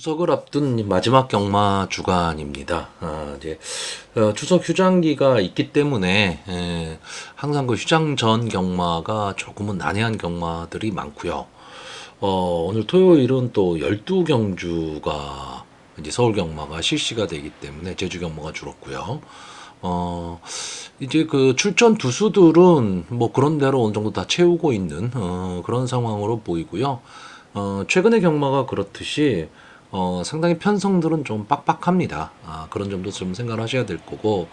추석을 앞둔 마지막 경마 주간입니다. 추석 휴장기가 있기 때문에 항상 그 휴장 전 경마가 조금은 난해한 경마들이 많고요. 오늘 토요일은 또 12경주가 이제 서울 경마가 실시가 되기 때문에 제주 경마가 줄었고요. 이제 그 출전 두수들은 뭐 그런 대로 어느 정도 다 채우고 있는 그런 상황으로 보이고요. 최근의 경마가 그렇듯이 상당히 편성들은 좀 빡빡합니다. 그런 점도 좀 생각을 하셔야 될 거고,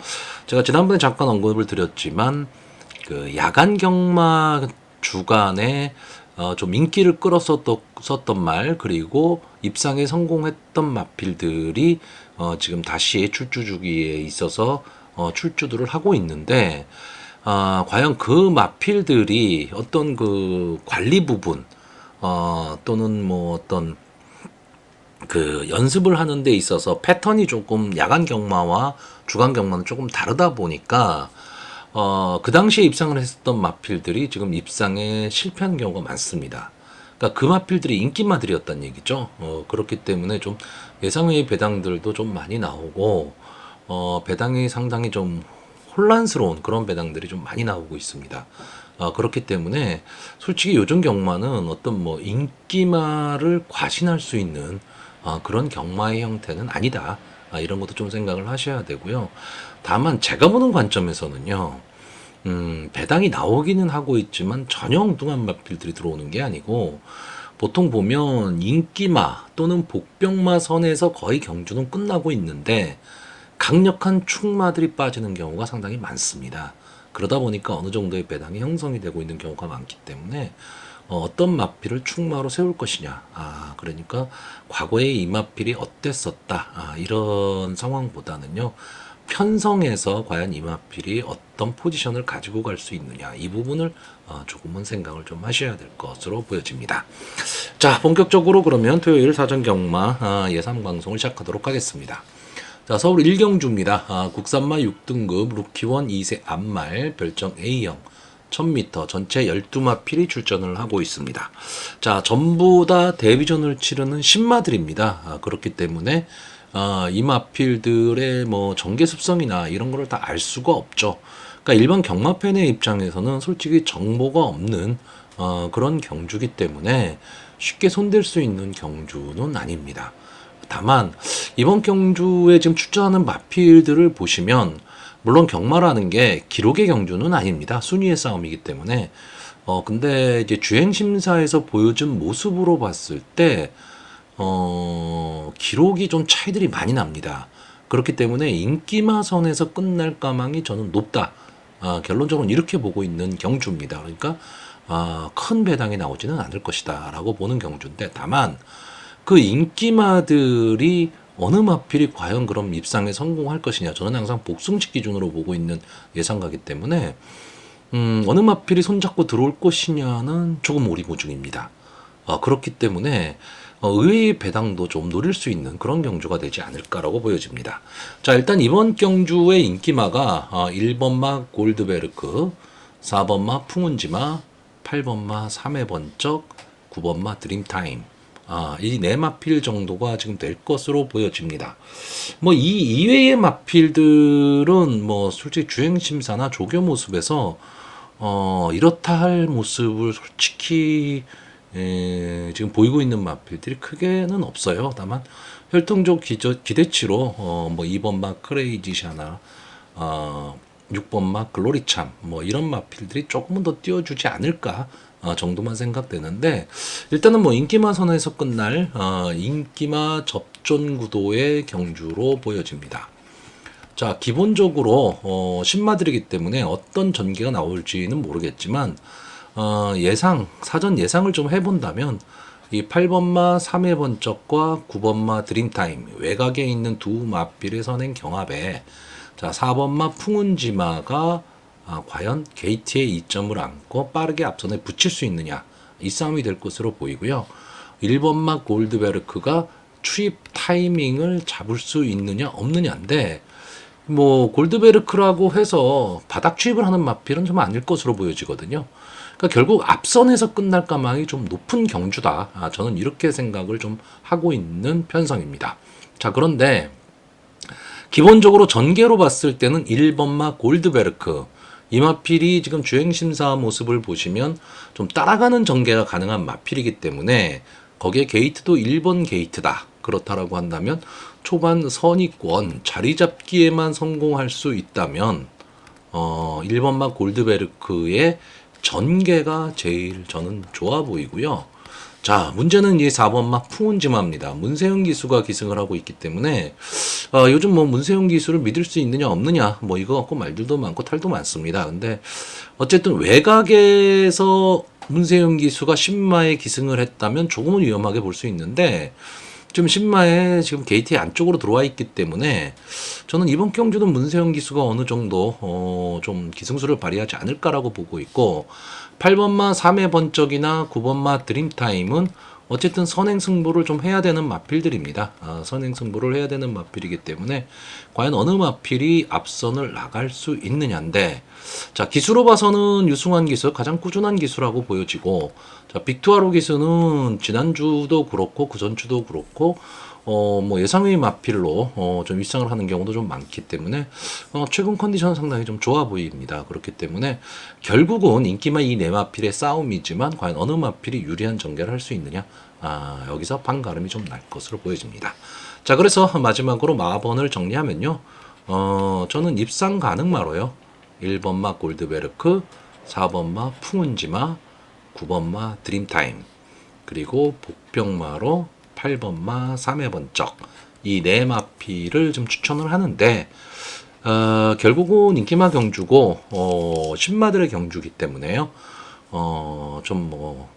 제가 지난번에 잠깐 언급을 드렸지만, 그 야간 경마 주간에 좀 인기를 끌었었던 말, 그리고 입상에 성공했던 마필들이 지금 다시 출주 주기에 있어서 출주들을 하고 있는데, 과연 그 마필들이 어떤 그 관리 부분, 또는 뭐 어떤 그 연습을 하는 데 있어서 패턴이 조금 야간 경마와 주간 경마는 조금 다르다 보니까 그 당시에 입상을 했었던 마필들이 지금 입상에 실패한 경우가 많습니다. 그러니까 그 마필들이 인기마들이었다는 얘기죠. 그렇기 때문에 좀 예상외의 배당들도 좀 많이 나오고 배당이 상당히 좀 혼란스러운 그런 배당들이 좀 많이 나오고 있습니다. 그렇기 때문에 솔직히 요즘 경마는 어떤 뭐 인기마를 과신할 수 있는 그런 경마의 형태는 아니다. 이런 것도 좀 생각을 하셔야 되고요. 다만 제가 보는 관점에서는요. 배당이 나오기는 하고 있지만 전혀 엉뚱한 마필들이 들어오는 게 아니고 보통 보면 인기마 또는 복병마 선에서 거의 경주는 끝나고 있는데 강력한 축마들이 빠지는 경우가 상당히 많습니다. 그러다 보니까 어느 정도의 배당이 형성이 되고 있는 경우가 많기 때문에 어떤 마필을 축마로 세울 것이냐. 그러니까 과거에 이 마필이 어땠었다. 이런 상황보다는요. 편성에서 과연 이 마필이 어떤 포지션을 가지고 갈 수 있느냐. 이 부분을 조금은 생각을 좀 하셔야 될 것으로 보여집니다. 자, 본격적으로 그러면 토요일 사전 경마 예상 방송을 시작하도록 하겠습니다. 자, 서울 1경주입니다. 국산마 6등급 루키원 2세 암말 별정 A형 1000m 전체 12마필이 출전을 하고 있습니다. 자, 전부 다 데뷔전을 치르는 신마들입니다. 그렇기 때문에 이 마필들의 뭐 전개 습성이나 이런 거를 다 알 수가 없죠. 그러니까 일반 경마팬의 입장에서는 솔직히 정보가 없는 그런 경주기 때문에 쉽게 손댈 수 있는 경주는 아닙니다. 다만 이번 경주에 지금 출전하는 마필들을 보시면 물론 경마라는 게 기록의 경주는 아닙니다. 순위의 싸움이기 때문에 근데 이제 주행 심사에서 보여준 모습으로 봤을 때 기록이 좀 차이들이 많이 납니다. 그렇기 때문에 인기마 선에서 끝날 가망이 저는 높다. 결론적으로는 이렇게 보고 있는 경주입니다. 그러니까 큰 배당이 나오지는 않을 것이다 라고 보는 경주인데, 다만 그 인기마들이 어느 마필이 과연 그럼 입상에 성공할 것이냐, 저는 항상 복승식 기준으로 보고 있는 예상가기 때문에 어느 마필이 손잡고 들어올 것이냐는 조금 오리무중입니다. 그렇기 때문에 의외의 배당도 좀 노릴 수 있는 그런 경주가 되지 않을까라고 보여집니다. 자, 일단 이번 경주의 인기마가 1번마 골드베르크, 4번마 풍운지마, 8번마 3회 번쩍, 9번마 드림타임, 이 네 마필 정도가 지금 될 것으로 보여집니다. 뭐 이 이외의 마필들은 뭐 솔직히 주행 심사나 조교 모습에서 이렇다 할 모습을 솔직히 지금 보이고 있는 마필들이 크게는 없어요. 다만 혈통적 기대치로 뭐 2번마 크레이지샤나 6번마 글로리참 뭐 이런 마필들이 조금은 더 띄워주지 않을까 정도만 생각되는데, 일단은 뭐 인기마 선에서 끝날 인기마 접전 구도의 경주로 보여집니다. 자, 기본적으로 신마들이기 때문에 어떤 전개가 나올지는 모르겠지만 사전 예상을 좀 해본다면 이 8번마 3회 번쩍과 9번마 드림타임 외곽에 있는 두 마필의 선행 경합에, 자, 4번마 풍운지마가 과연 게이트에 이점을 안고 빠르게 앞선에 붙일 수 있느냐, 이 싸움이 될 것으로 보이고요. 1번마 골드베르크가 추입 타이밍을 잡을 수 있느냐 없느냐인데, 뭐 골드베르크라고 해서 바닥 추입을 하는 마필은 좀 아닐 것으로 보여지거든요. 그러니까 결국 앞선에서 끝날 가망이 좀 높은 경주다. 저는 이렇게 생각을 좀 하고 있는 편성입니다. 자, 그런데 기본적으로 전개로 봤을 때는 1번마 골드베르크 이 마필이 지금 주행심사 모습을 보시면 좀 따라가는 전개가 가능한 마필이기 때문에 거기에 게이트도 1번 게이트다. 그렇다라고 한다면 초반 선입권 자리 잡기에만 성공할 수 있다면 1번마 골드베르크의 전개가 제일 저는 좋아 보이고요. 자, 문제는 이 4번마 풍운지마입니다. 문세윤 기수가 기승을 하고 있기 때문에 요즘 뭐 문세윤 기수를 믿을 수 있느냐 없느냐 뭐 이거 갖고 말들도 많고 탈도 많습니다. 근데 어쨌든 외곽에서 문세윤 기수가 신마에 기승을 했다면 조금은 위험하게 볼 수 있는데 지금 신마에 지금 게이트 안쪽으로 들어와 있기 때문에 저는 이번 경주는 문세영 기수가 어느 정도 좀 기승수를 발휘하지 않을까라고 보고 있고 8번마 3회 번쩍이나 9번마 드림타임은 어쨌든 선행 승부를 좀 해야 되는 마필들입니다. 선행 승부를 해야 되는 마필이기 때문에 과연 어느 마필이 앞선을 나갈 수 있느냐인데 자, 기수로 봐서는 유승환 기수 가장 꾸준한 기수라고 보여지고 자, 빅투아로 기수는 지난주도 그렇고 그전주도 그렇고 뭐 예상외 마필로 좀 입상을 하는 경우도 좀 많기 때문에 최근 컨디션은 상당히 좀 좋아 보입니다. 그렇기 때문에 결국은 인기만 이 네 마필의 싸움이지만 과연 어느 마필이 유리한 전개를 할 수 있느냐 여기서 판가름이 좀 날 것으로 보여집니다. 자, 그래서 마지막으로 마번을 정리하면요 저는 입상 가능마로요 1번마 골드베르크 4번마 풍운지마 9번마 드림타임 그리고 복병마로 8번마 3회 번쩍 이 네 마필을 좀 추천을 하는데 결국은 인기마 경주고 신마들의 경주기 때문에요. 좀 뭐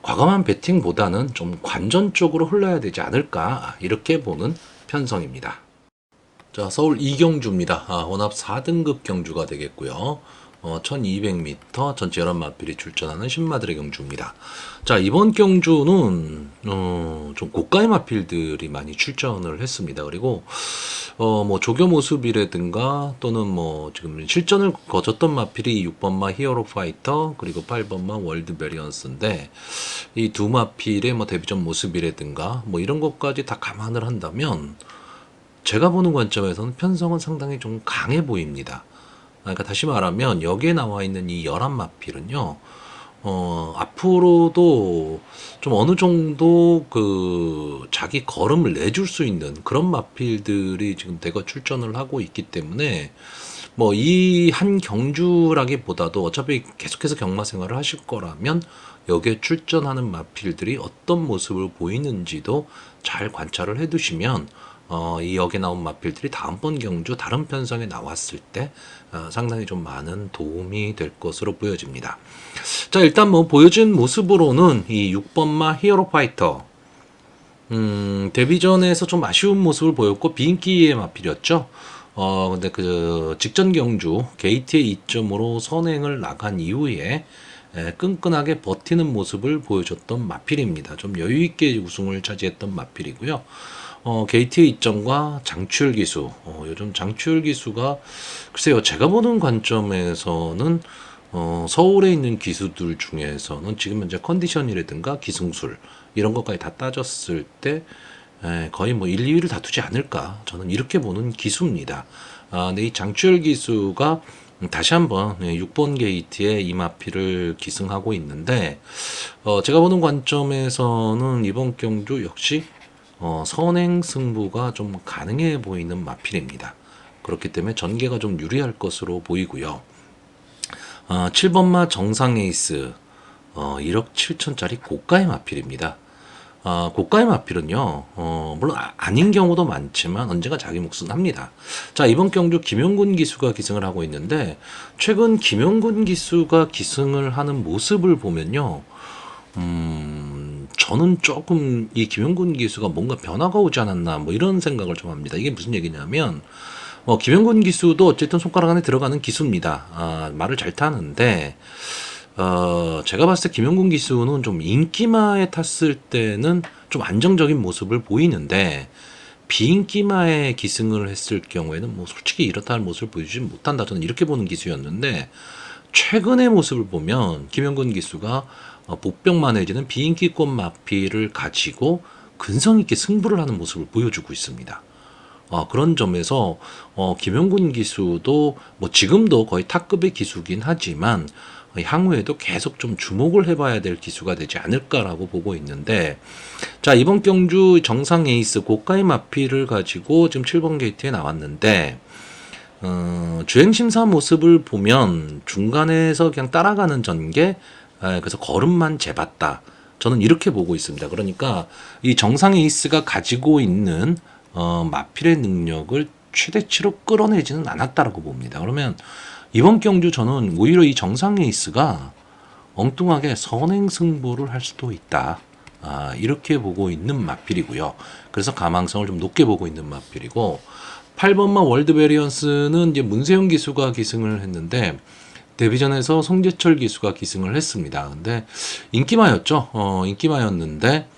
과감한 배팅보다는 좀 관전 쪽으로 흘러야 되지 않을까 이렇게 보는 편성입니다. 자, 서울 이경주입니다. 혼합 4등급 경주가 되겠고요. 1200m 전체 11마필이 출전하는 신마들의 경주입니다. 자, 이번 경주는 좀 고가의 마필들이 많이 출전을 했습니다. 그리고 뭐 조교 모습이라든가 또는 뭐 지금 실전을 거쳤던 마필이 6번마 히어로 파이터 그리고 8번마 월드 베리언스인데 이 두 마필의 뭐 데뷔전 모습이라든가 뭐 이런 것까지 다 감안을 한다면 제가 보는 관점에서는 편성은 상당히 좀 강해 보입니다. 그러니까 다시 말하면 여기에 나와 있는 이 11마필은요, 앞으로도 좀 어느 정도 그 자기 걸음을 내줄 수 있는 그런 마필들이 지금 대거 출전을 하고 있기 때문에 뭐 이 한 경주라기보다도 어차피 계속해서 경마 생활을 하실 거라면 여기에 출전하는 마필들이 어떤 모습을 보이는지도 잘 관찰을 해 두시면 이 역에 나온 마필들이 다음번 경주 다른 편성에 나왔을 때 상당히 좀 많은 도움이 될 것으로 보여집니다. 자, 일단 뭐 보여진 모습으로는 이 6번마 히어로 파이터 데뷔전에서 좀 아쉬운 모습을 보였고 비인기의 마필이었죠. 근데 그 직전 경주 게이트의 이점으로 선행을 나간 이후에 끈끈하게 버티는 모습을 보여줬던 마필입니다. 좀 여유있게 우승을 차지했던 마필이고요. 게이트의 이점과 장추열 기수, 요즘 장추열 기수가 글쎄요, 제가 보는 관점에서는 서울에 있는 기수들 중에서는 지금 현재 컨디션이라든가 기승술 이런 것까지 다 따졌을 때 거의 뭐 1, 2위를 다투지 않을까 저는 이렇게 보는 기수입니다. 근데 이 장추열 기수가 다시 한번 6번 게이트에 이마피를 기승하고 있는데 제가 보는 관점에서는 이번 경주 역시 선행 승부가 좀 가능해 보이는 마필입니다. 그렇기 때문에 전개가 좀 유리할 것으로 보이고요. 7번마 정상 에이스 1억 7천짜리 고가의 마필입니다. 고가의 마필은요, 물론 아닌 경우도 많지만 언젠가 자기 몫은 합니다. 자, 이번 경주 김용군 기수가 기승을 하고 있는데, 최근 김용군 기수가 기승을 하는 모습을 보면요, 저는 조금 이 김용군 기수가 뭔가 변화가 오지 않았나, 뭐 이런 생각을 좀 합니다. 이게 무슨 얘기냐면, 김용군 기수도 어쨌든 손가락 안에 들어가는 기수입니다. 말을 잘 타는데, 제가 봤을 때 김용군 기수는 좀 인기마에 탔을 때는 좀 안정적인 모습을 보이는데 비인기마에 기승을 했을 경우에는 뭐 솔직히 이렇다 할 모습을 보여주지 못한다. 저는 이렇게 보는 기수였는데 최근의 모습을 보면 김영근 기수가 복병만 해지는 비인기권 마필을 가지고 근성 있게 승부를 하는 모습을 보여주고 있습니다. 그런 점에서 김영군 기수도 뭐 지금도 거의 탑급의 기수긴 하지만 향후에도 계속 좀 주목을 해봐야 될 기수가 되지 않을까라고 보고 있는데, 자, 이번 경주 정상 에이스 고가의 마필을 가지고 지금 7번 게이트에 나왔는데, 주행심사 모습을 보면 중간에서 그냥 따라가는 전개, 그래서 걸음만 재봤다. 저는 이렇게 보고 있습니다. 그러니까 이 정상 에이스가 가지고 있는 마필의 능력을 최대치로 끌어내지는 않았다라고 봅니다. 그러면 이번 경주 저는 오히려 이 정상 에이스가 엉뚱하게 선행 승부를 할 수도 있다. 이렇게 보고 있는 마필이고요. 그래서 가망성을 좀 높게 보고 있는 마필이고, 8번마 월드 베리언스는 이제 문세영 기수가 기승을 했는데 데뷔전에서 송재철 기수가 기승을 했습니다. 근데 인기마였죠. 인기마였는데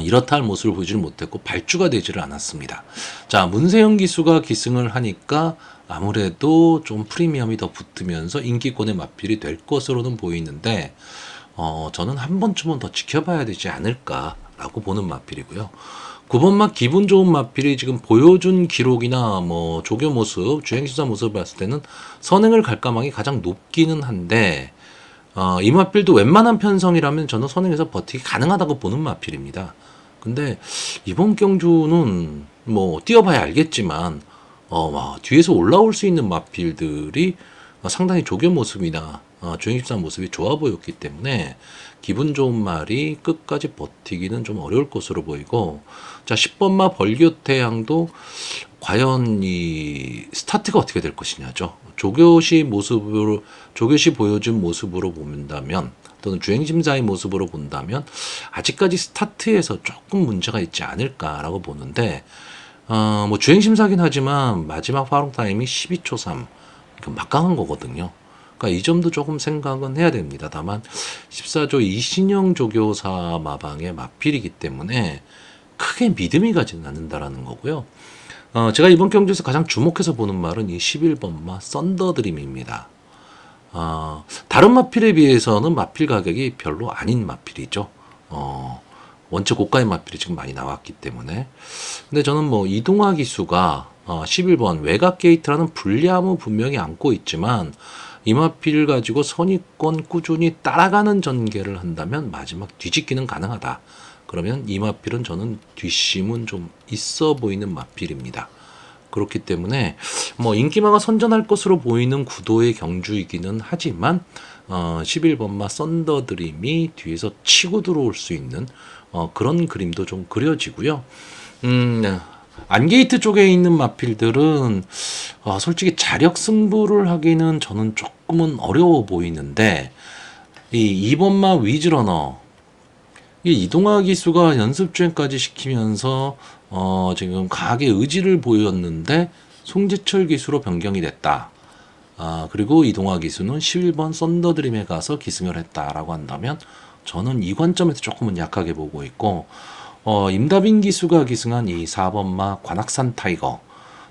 이렇다 할 모습을 보여주지 못했고 발주가 되지를 않았습니다. 자, 문세영 기수가 기승을 하니까 아무래도 좀 프리미엄이 더 붙으면서 인기권의 마필이 될 것으로는 보이는데, 저는 한 번쯤은 더 지켜봐야 되지 않을까라고 보는 마필이고요. 9번마 기분 좋은 마필이 지금 보여준 기록이나 뭐 조교 모습, 주행시사 모습을 봤을 때는 선행을 갈 가망이 가장 높기는 한데, 이 마필도 웬만한 편성이라면 저는 선행에서 버티기 가능하다고 보는 마필입니다. 근데 이번 경주는 뭐 뛰어봐야 알겠지만 뒤에서 올라올 수 있는 마필들이 상당히 조교 모습이나 주행십사 모습이 좋아 보였기 때문에 기분 좋은 말이 끝까지 버티기는 좀 어려울 것으로 보이고, 자, 10번마 벌교태양도 과연 이 스타트가 어떻게 될 것이냐죠. 조교시 모습으로, 조교시 보여준 모습으로 본다면, 또는 주행심사의 모습으로 본다면 아직까지 스타트에서 조금 문제가 있지 않을까라고 보는데, 뭐 주행심사긴 하지만 마지막 활용 타임이 12초 3, 그러니까 막강한 거거든요. 그러니까 이 점도 조금 생각은 해야 됩니다. 다만 14조 이신영 조교사 마방의 마필이기 때문에 크게 믿음이 가지는 않는다라는 거고요. 제가 이번 경주에서 가장 주목해서 보는 말은 이 11번마 썬더드림입니다. 다른 마필에 비해서는 마필 가격이 별로 아닌 마필이죠. 원체 고가의 마필이 지금 많이 나왔기 때문에. 근데 저는 뭐 이동화 기수가 11번 외곽 게이트라는 불리함은 분명히 안고 있지만 이 마필을 가지고 선입권 꾸준히 따라가는 전개를 한다면 마지막 뒤집기는 가능하다. 그러면 이 마필은 저는 뒷심은 좀 있어 보이는 마필입니다. 그렇기 때문에 뭐 인기마가 선전할 것으로 보이는 구도의 경주이기는 하지만 11번마 썬더드림이 뒤에서 치고 들어올 수 있는 그런 그림도 좀 그려지고요. 안게이트 쪽에 있는 마필들은 솔직히 자력 승부를 하기는 저는 조금은 어려워 보이는데, 이 2번마 위즈러너, 이 이동화 기수가 연습주행까지 시키면서 지금 강하게 의지를 보였는데 송재철 기수로 변경이 됐다. 그리고 이동화 기수는 11번 썬더드림에 가서 기승을 했다라고 한다면 저는 이 관점에서 조금은 약하게 보고 있고, 임다빈 기수가 기승한 이 4번마 관악산 타이거.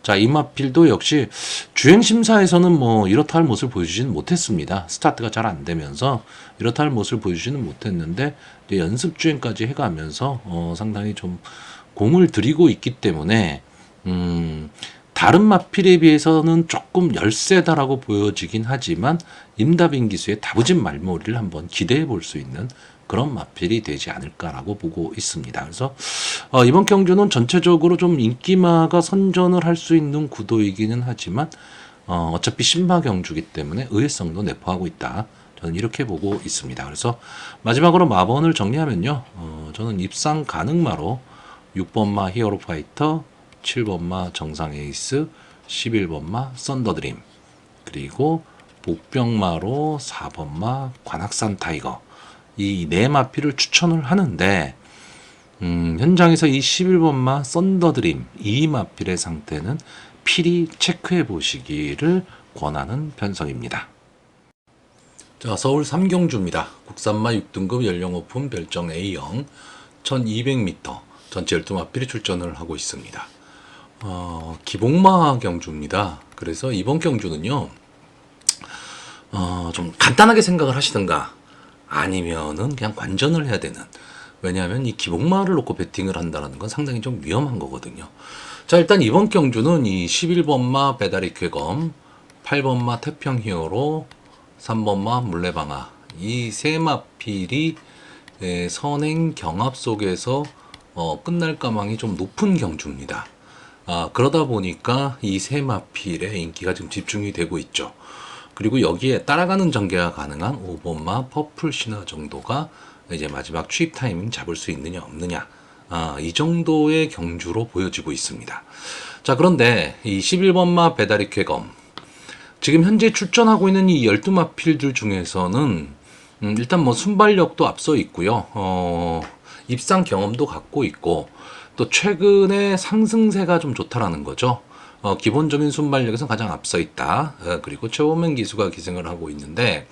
자, 이 마필도 역시 주행심사에서는 뭐 이렇다 할 모습을 보여주지는 못했습니다. 스타트가 잘 안 되면서 이렇다 할 모습을 보여주지는 못했는데 이제 연습주행까지 해가면서 상당히 좀 공을 들이고 있기 때문에 다른 마필에 비해서는 조금 열세다라고 보여지긴 하지만 임다빈 기수의 다부진 말머리를 한번 기대해 볼 수 있는 그런 마필이 되지 않을까라고 보고 있습니다. 그래서 이번 경주는 전체적으로 좀 인기마가 선전을 할 수 있는 구도이기는 하지만 어차피 신마 경주기 때문에 의외성도 내포하고 있다. 저는 이렇게 보고 있습니다. 그래서 마지막으로 마번을 정리하면요. 저는 입상 가능마로 6번마 히어로 파이터, 7번마 정상 에이스, 11번마 썬더드림, 그리고 복병마로 4번마 관악산 타이거, 이 네 마필을 추천을 하는데, 현장에서 이 11번마 썬더드림 이 마필의 상태는 필히 체크해 보시기를 권하는 편성입니다. 자, 서울 3경주입니다. 국산마 6등급 연령 오픈 별정 A형 1200m 전체 12마필이 출전을 하고 있습니다. 기복마 경주입니다. 그래서 이번 경주는요, 좀 간단하게 생각을 하시든가 아니면은 그냥 관전을 해야 되는. 왜냐하면 이 기복마를 놓고 배팅을 한다는 건 상당히 좀 위험한 거거든요. 자, 일단 이번 경주는 이 11번마 배다리 쾌검, 8번마 태평 히어로, 3번마 물레방아, 이 세 마필이 선행 경합 속에서 끝날 가망이 좀 높은 경주입니다. 그러다 보니까 이 세 마필의 인기가 지금 집중이 되고 있죠. 그리고 여기에 따라가는 전개가 가능한 5번마 퍼플 신화 정도가 이제 마지막 취입 타이밍 잡을 수 있느냐 없느냐, 이 정도의 경주로 보여지고 있습니다. 자, 그런데 이 11번마 배다리 쾌검, 지금 현재 출전하고 있는 이 12마필들 중에서는 일단 뭐 순발력도 앞서 있고요. 입상 경험도 갖고 있고 또 최근에 상승세가 좀 좋다라는 거죠. 기본적인 순발력에서 가장 앞서 있다. 그리고 최호명 기수가 기승을 하고 있는데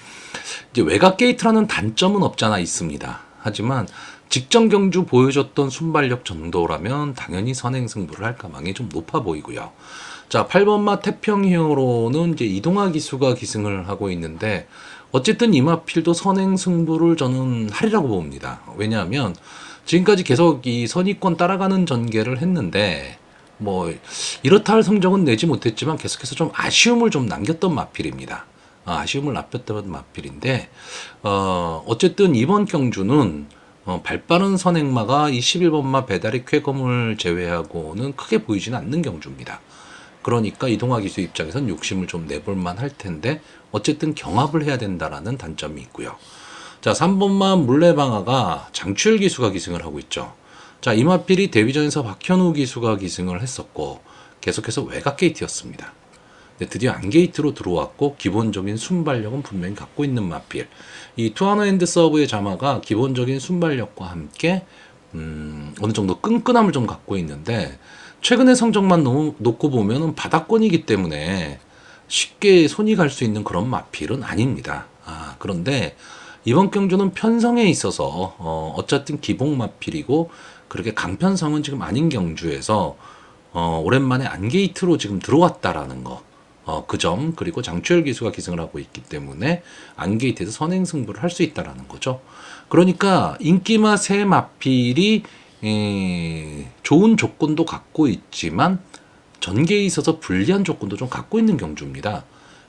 이제 외곽 게이트라는 단점은 없잖아 있습니다. 하지만 직전 경주 보여줬던 순발력 정도라면 당연히 선행 승부를 할 가망이 좀 높아 보이고요. 자, 8번마 태평 히어로는 이제 이동화 기수가 기승을 하고 있는데 어쨌든 이마필도 선행 승부를 저는 하리라고 봅니다. 왜냐하면 지금까지 계속 이 선의권 따라가는 전개를 했는데 뭐 이렇다 할 성적은 내지 못했지만 계속해서 좀 아쉬움을 좀 남겼던 마필입니다. 아쉬움을 남겼던 마필인데 어쨌든 이번 경주는 발빠른 선행마가 이 11번마 배다리 쾌검을 제외하고는 크게 보이지는 않는 경주입니다. 그러니까 이동화 기수 입장에선 욕심을 좀 내볼만 할 텐데 어쨌든 경합을 해야 된다라는 단점이 있고요. 자, 3번마 물레방아가 장추열 기수가 기승을 하고 있죠. 자, 이마필이 데뷔전에서 박현우 기수가 기승을 했었고 계속해서 외곽 게이트였습니다. 근데 드디어 안게이트로 들어왔고 기본적인 순발력은 분명히 갖고 있는 마필. 이 투하너 핸드 서브의 자마가 기본적인 순발력과 함께 어느 정도 끈끈함을 좀 갖고 있는데 최근의 성적만 놓고 보면 바닥권이기 때문에 쉽게 손이 갈 수 있는 그런 마필은 아닙니다. 그런데 이번 경주는 편성에 있어서 어쨌든 기복 마필이고 그렇게 강편성은 지금 아닌 경주에서 오랜만에 안게이트로 지금 들어왔다라는 거. 그 점, 그리고 장추열 기수가 기승을 하고 있기 때문에 안게이트에서 선행 승부를 할 수 있다라는 거죠. 그러니까 인기마 세 마필이 좋은 조건도 갖고 있지만 전개에 있어서 불리한 조건도 좀 갖고 있는 경주입니다.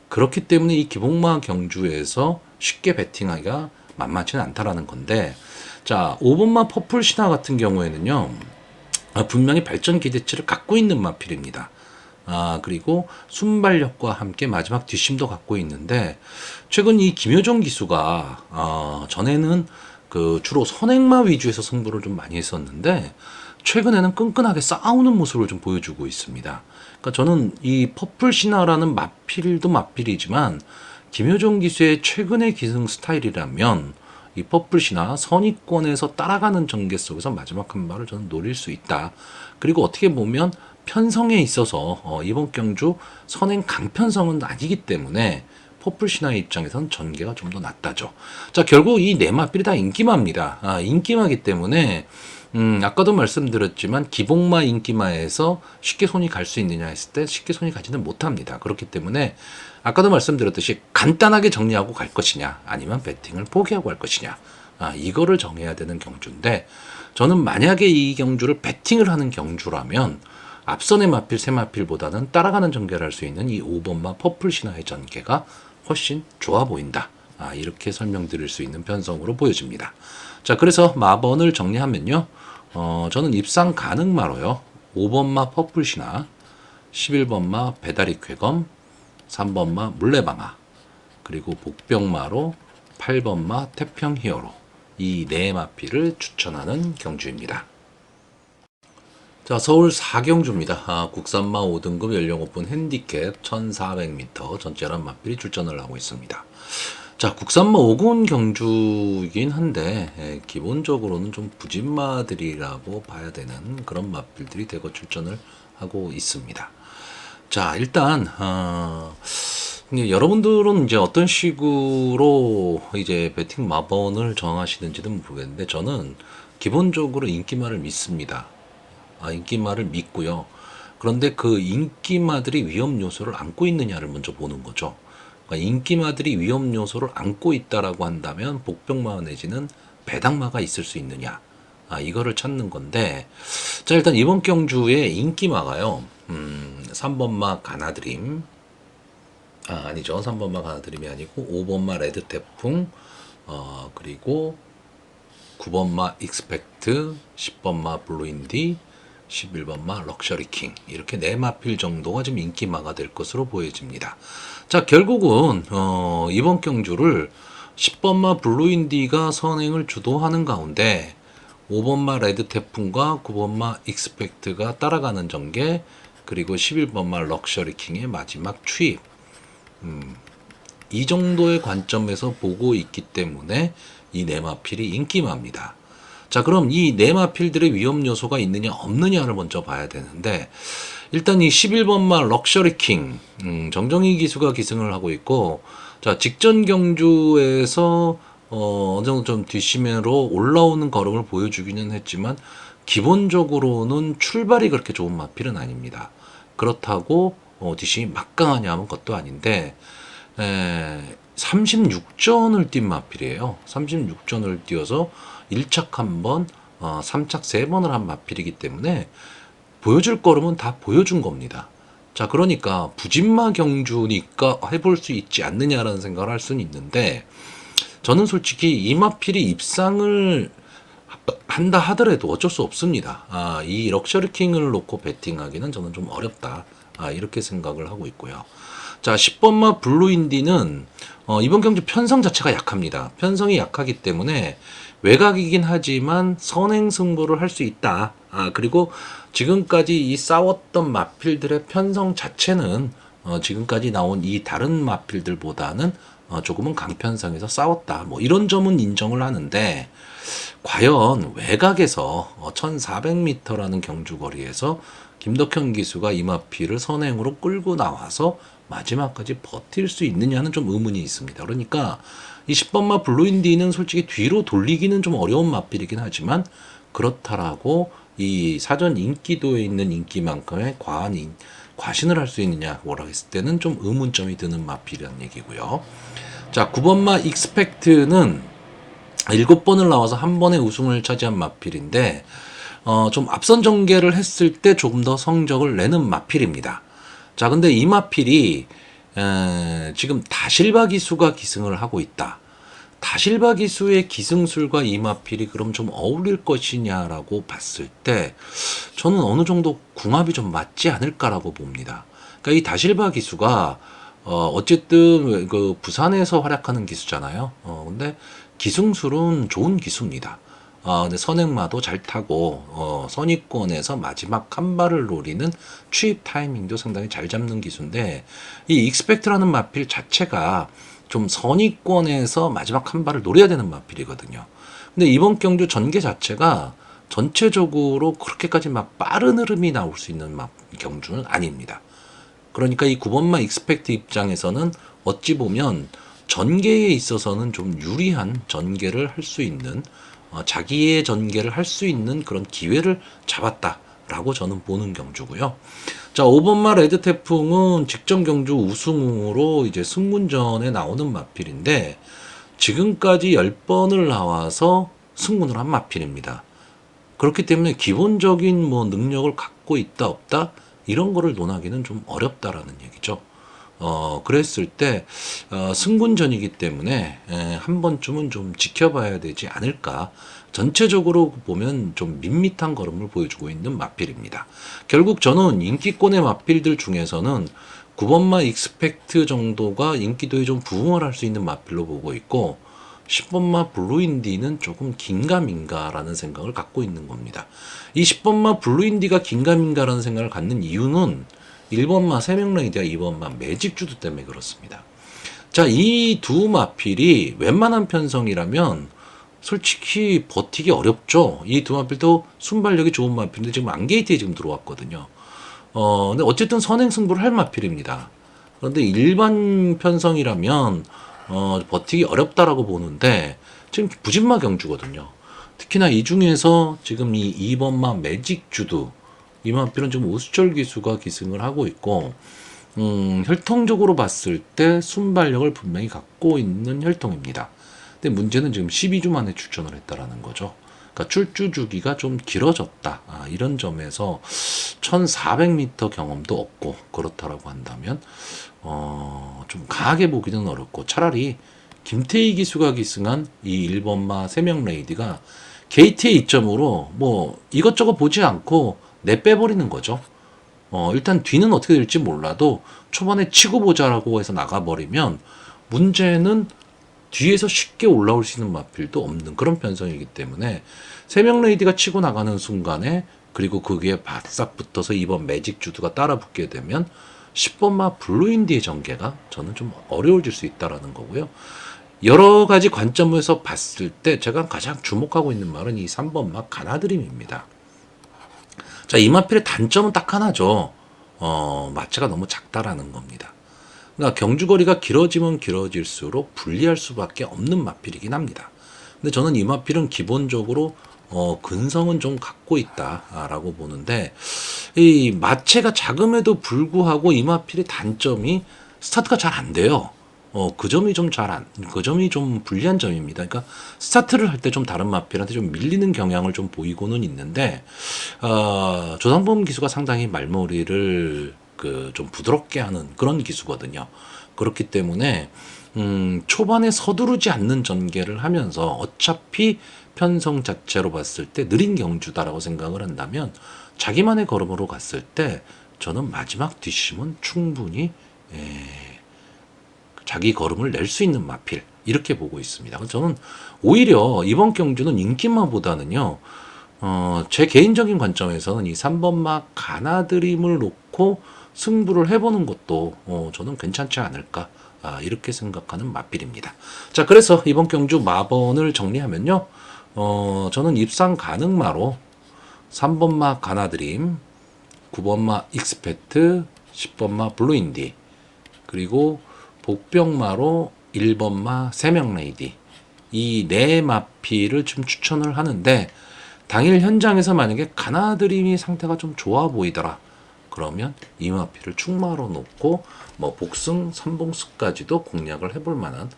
그렇기 때문에 이 기복마 경주에서 쉽게 배팅하기가 만만치는 않다라는 건데, 자, 5번마 퍼플 신화 같은 경우에는요, 분명히 발전 기대치를 갖고 있는 마필입니다. 그리고 순발력과 함께 마지막 뒷심도 갖고 있는데, 최근 이 김효정 기수가, 전에는 그 주로 선행마 위주에서 승부를 좀 많이 했었는데, 최근에는 끈끈하게 싸우는 모습을 좀 보여주고 있습니다. 그러니까 저는 이 퍼플 신화라는 마필도 마필이지만, 김효정 기수의 최근의 기승 스타일이라면, 이 퍼플 신화 선의권에서 따라가는 전개 속에서 마지막 한 발을 저는 노릴 수 있다. 그리고 어떻게 보면 편성에 있어서 이번 경주 선행 강편성은 아니기 때문에 퍼플 신화의 입장에서는 전개가 좀 더 낫다죠. 자, 결국 이 네 마필이 다 인기마입니다. 인기마기 때문에 아까도 말씀드렸지만 기복마 인기마에서 쉽게 손이 갈 수 있느냐 했을 때 쉽게 손이 가지는 못합니다. 그렇기 때문에 아까도 말씀드렸듯이 간단하게 정리하고 갈 것이냐 아니면 배팅을 포기하고 갈 것이냐, 이거를 정해야 되는 경주인데, 저는 만약에 이 경주를 배팅을 하는 경주라면 앞선의 마필 세 마필보다는 따라가는 전개를 할 수 있는 이 5번마 퍼플 신화의 전개가 훨씬 좋아 보인다. 이렇게 설명드릴 수 있는 편성으로 보여집니다. 자, 그래서 마번을 정리하면요, 저는 입상 가능마로요, 5번마 퍼플 신화, 11번마 배다리 쾌검, 3번마 물레방아, 그리고 복병마로 8번마 태평 히어로, 이 네 마필을 추천하는 경주입니다. 자, 서울 4경주입니다. 국산마 5등급 연령 오픈 핸디캡 1400m 전체란 마필이 출전을 하고 있습니다. 자, 국산마 5군 경주이긴 한데 기본적으로는 좀 부진마들이라고 봐야 되는 그런 마필들이 대거 출전을 하고 있습니다. 자, 일단 여러분들은 이제 어떤 식으로 이제 배팅 마번을 정하시는지는 모르겠는데, 저는 기본적으로 인기마를 믿습니다. 인기마를 믿고요. 그런데 그 인기마들이 위험 요소를 안고 있느냐를 먼저 보는 거죠. 그러니까 인기마들이 위험 요소를 안고 있다라고 한다면 복병마 내지는 배당마가 있을 수 있느냐? 이거를 찾는 건데, 자, 일단 이번 경주의 인기마가요, 3번마 가나드림, 아니죠. 3번마 가나드림이 아니고, 5번마 레드 태풍, 그리고 9번마 익스펙트, 10번마 블루인디, 11번마 럭셔리 킹, 이렇게 네 마필 정도가 지금 인기마가 될 것으로 보여집니다. 자, 결국은 이번 경주를 10번마 블루인디가 선행을 주도하는 가운데 5번마 레드 태풍과 9번마 익스펙트가 따라가는 전개, 그리고 11번마 럭셔리 킹의 마지막 추입, 이 정도의 관점에서 보고 있기 때문에 이 네마필이 인기마입니다. 자, 그럼 이 네마필들의 위험 요소가 있느냐 없느냐를 먼저 봐야 되는데, 일단 이 11번마 럭셔리 킹, 정정희 기수가 기승을 하고 있고, 자, 직전 경주에서 어느 정도 좀 뒷심으로 올라오는 걸음을 보여주기는 했지만 기본적으로는 출발이 그렇게 좋은 마필은 아닙니다. 그렇다고 뒷심이 막강하냐 하면 그것도 아닌데, 36전을 뛴 마필이에요. 36전을 뛰어서 1착 1번, 3착 3번을 한 마필이기 때문에 보여줄 걸음은 다 보여준 겁니다. 자, 그러니까 부진마 경주니까 해볼 수 있지 않느냐라는 생각을 할 수는 있는데, 저는 솔직히 이 마필이 입상을 한다 하더라도 어쩔 수 없습니다. 이 럭셔리 킹을 놓고 배팅하기는 저는 좀 어렵다. 이렇게 생각을 하고 있고요. 자, 10번마 블루인디는 이번 경주 편성 자체가 약합니다. 편성이 약하기 때문에 외곽이긴 하지만 선행 승부를 할 수 있다. 그리고 지금까지 이 싸웠던 마필들의 편성 자체는 지금까지 나온 이 다른 마필들보다는 조금은 강편성에서 싸웠다. 뭐 이런 점은 인정을 하는데, 과연 외곽에서 1400m라는 경주거리에서 김덕현 기수가 이 마필을 선행으로 끌고 나와서 마지막까지 버틸 수 있느냐는 좀 의문이 있습니다. 그러니까 이 10번마 블루인디는 솔직히 뒤로 돌리기는 좀 어려운 마필이긴 하지만, 그렇다라고 이 사전 인기도에 있는 인기만큼의 과신을 할 수 있느냐 뭐라 했을 때는 좀 의문점이 드는 마필이라는 얘기고요. 자, 9번마 익스펙트는 7번을 나와서 한 번에 우승을 차지한 마필인데, 좀 앞선 전개를 했을 때 조금 더 성적을 내는 마필입니다. 자, 근데 이 마필이 지금 다실바 기수가 기승을 하고 있다. 다실바 기수의 기승술과 이 마필이 그럼 좀 어울릴 것이냐라고 봤을 때 저는 어느 정도 궁합이 좀 맞지 않을까라고 봅니다. 그러니까 이 다실바 기수가 어쨌든 그 부산에서 활약하는 기수잖아요. 근데 기승술은 좋은 기수입니다. 근데 선행마도 잘 타고 선입권에서 마지막 한 발을 노리는 추입 타이밍도 상당히 잘 잡는 기수인데, 이 익스펙트라는 마필 자체가 좀 선입권에서 마지막 한 발을 노려야 되는 마필이거든요. 근데 이번 경주 전개 자체가 전체적으로 그렇게까지 막 빠른 흐름이 나올 수 있는 경주는 아닙니다. 그러니까 이 9번마 익스펙트 입장에서는 어찌 보면 전개에 있어서는 좀 유리한 전개를 할 수 있는, 자기의 전개를 할 수 있는 그런 기회를 잡았다라고 저는 보는 경주고요. 자, 5번마 레드 태풍은 직전 경주 우승으로 이제 승문전에 나오는 마필인데, 지금까지 10번을 나와서 승문을 한 마필입니다. 그렇기 때문에 기본적인 뭐 능력을 갖고 있다 없다 이런 거를 논하기는 좀 어렵다라는 얘기죠. 그랬을 때 승군전이기 때문에 한 번쯤은 좀 지켜봐야 되지 않을까. 전체적으로 보면 좀 밋밋한 걸음을 보여주고 있는 마필입니다. 결국 저는 인기권의 마필들 중에서는 9번마 익스펙트 정도가 인기도에 좀 부응을 할 수 있는 마필로 보고 있고, 10번마 블루인디는 조금 긴가민가라는 생각을 갖고 있는 겁니다. 이 10번마 블루인디가 긴가민가라는 생각을 갖는 이유는 1번마 세명레이디와 2번마 매직주드 때문에 그렇습니다. 자, 이 두 마필이 웬만한 편성이라면 솔직히 버티기 어렵죠. 이 두 마필도 순발력이 좋은 마필인데 지금 안게이트에 지금 들어왔거든요. 근데 어쨌든 선행 승부를 할 마필입니다. 그런데 일반 편성이라면 버티기 어렵다라고 보는데, 지금 부진마 경주거든요. 특히나 이 중에서 지금 이 2번마 매직주드 이 마필은 지금 우수철 기수가 기승을 하고 있고, 혈통적으로 봤을 때 순발력을 분명히 갖고 있는 혈통입니다. 근데 문제는 지금 12주 만에 출전을 했다라는 거죠. 그러니까 출주 주기가 좀 길어졌다. 이런 점에서 1400m 경험도 없고 그렇다라고 한다면 좀 강하게 보기는 어렵고 차라리 김태희 기수가 기승한 이 1번마 세명 레이디가 KT의 이점으로 뭐 이것저것 보지 않고 내빼버리는 거죠. 일단 뒤는 어떻게 될지 몰라도 초반에 치고 보자라고 해서 나가버리면 문제는 뒤에서 쉽게 올라올 수 있는 마필도 없는 그런 편성이기 때문에 세명 레이디가 치고 나가는 순간에 그리고 거기에 바싹 붙어서 이번 매직 주드가 따라 붙게 되면 10번마 블루인디의 전개가 저는 좀 어려워질 수 있다라는 거고요. 여러 가지 관점에서 봤을 때 제가 가장 주목하고 있는 말은 이 3번마 가나드림입니다. 자, 이 마필의 단점은 딱 하나죠. 마체가 너무 작다라는 겁니다. 그러니까 경주거리가 길어지면 길어질수록 불리할 수밖에 없는 마필이긴 합니다. 근데 저는 이 마필은 기본적으로 근성은 좀 갖고 있다라고 보는데 이 마체가 작음에도 불구하고 이 마필의 단점이 스타트가 잘 안 돼요. 그 점이 좀 불리한 점입니다. 그러니까 스타트를 할 때 좀 다른 마필한테 좀 밀리는 경향을 좀 보이고는 있는데 조상범 기수가 상당히 말머리를 좀 부드럽게 하는 그런 기수거든요. 그렇기 때문에 초반에 서두르지 않는 전개를 하면서 어차피 편성 자체로 봤을 때 느린 경주다라고 생각을 한다면 자기만의 걸음으로 갔을 때 저는 마지막 뒷심은 충분히 자기 걸음을 낼 수 있는 마필 이렇게 보고 있습니다. 저는 오히려 이번 경주는 인기마보다는요 제 개인적인 관점에서는 이 3번마 가나드림을 놓고 승부를 해보는 것도 저는 괜찮지 않을까 이렇게 생각하는 마필입니다. 자, 그래서 이번 경주 마번을 정리하면요 저는 입상 가능마로 3번마 가나드림, 9번마 익스페트, 10번마 블루인디, 그리고 복병마로 1번마 세명레이디 이 네 마필을 좀 추천을 하는데 당일 현장에서 만약에 가나드림이 상태가 좀 좋아 보이더라 그러면 이 마필을 축마로 놓고 뭐 복승, 삼봉승까지도 공략을 해볼 만한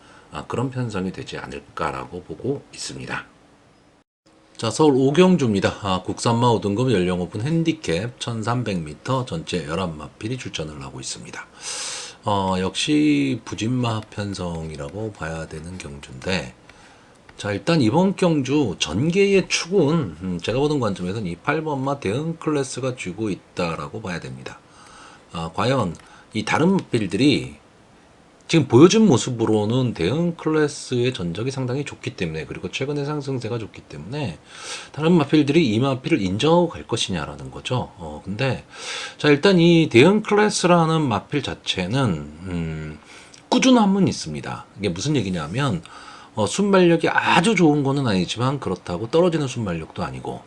그런 편성이 되지 않을까라고 보고 있습니다. 자, 서울 오경주입니다. 국산마 5등급 연령 오픈 핸디캡 1300m 전체 11마필이 출전을 하고 있습니다. 역시 부진마 편성이라고 봐야 되는 경주인데 자, 일단 이번 경주 전개의 축은 제가 보는 관점에서는 이 8번마 대응 클래스가 쥐고 있다라고 봐야 됩니다. 과연 이 다른 마필들이 지금 보여준 모습으로는 대응 클래스의 전적이 상당히 좋기 때문에 그리고 최근의 상승세가 좋기 때문에 다른 마필들이 이 마필을 인정하고 갈 것이냐라는 거죠. 근데 자, 일단 이 대응 클래스라는 마필 자체는 꾸준함은 있습니다. 이게 무슨 얘기냐면 순발력이 아주 좋은 거는 아니지만 그렇다고 떨어지는 순발력도 아니고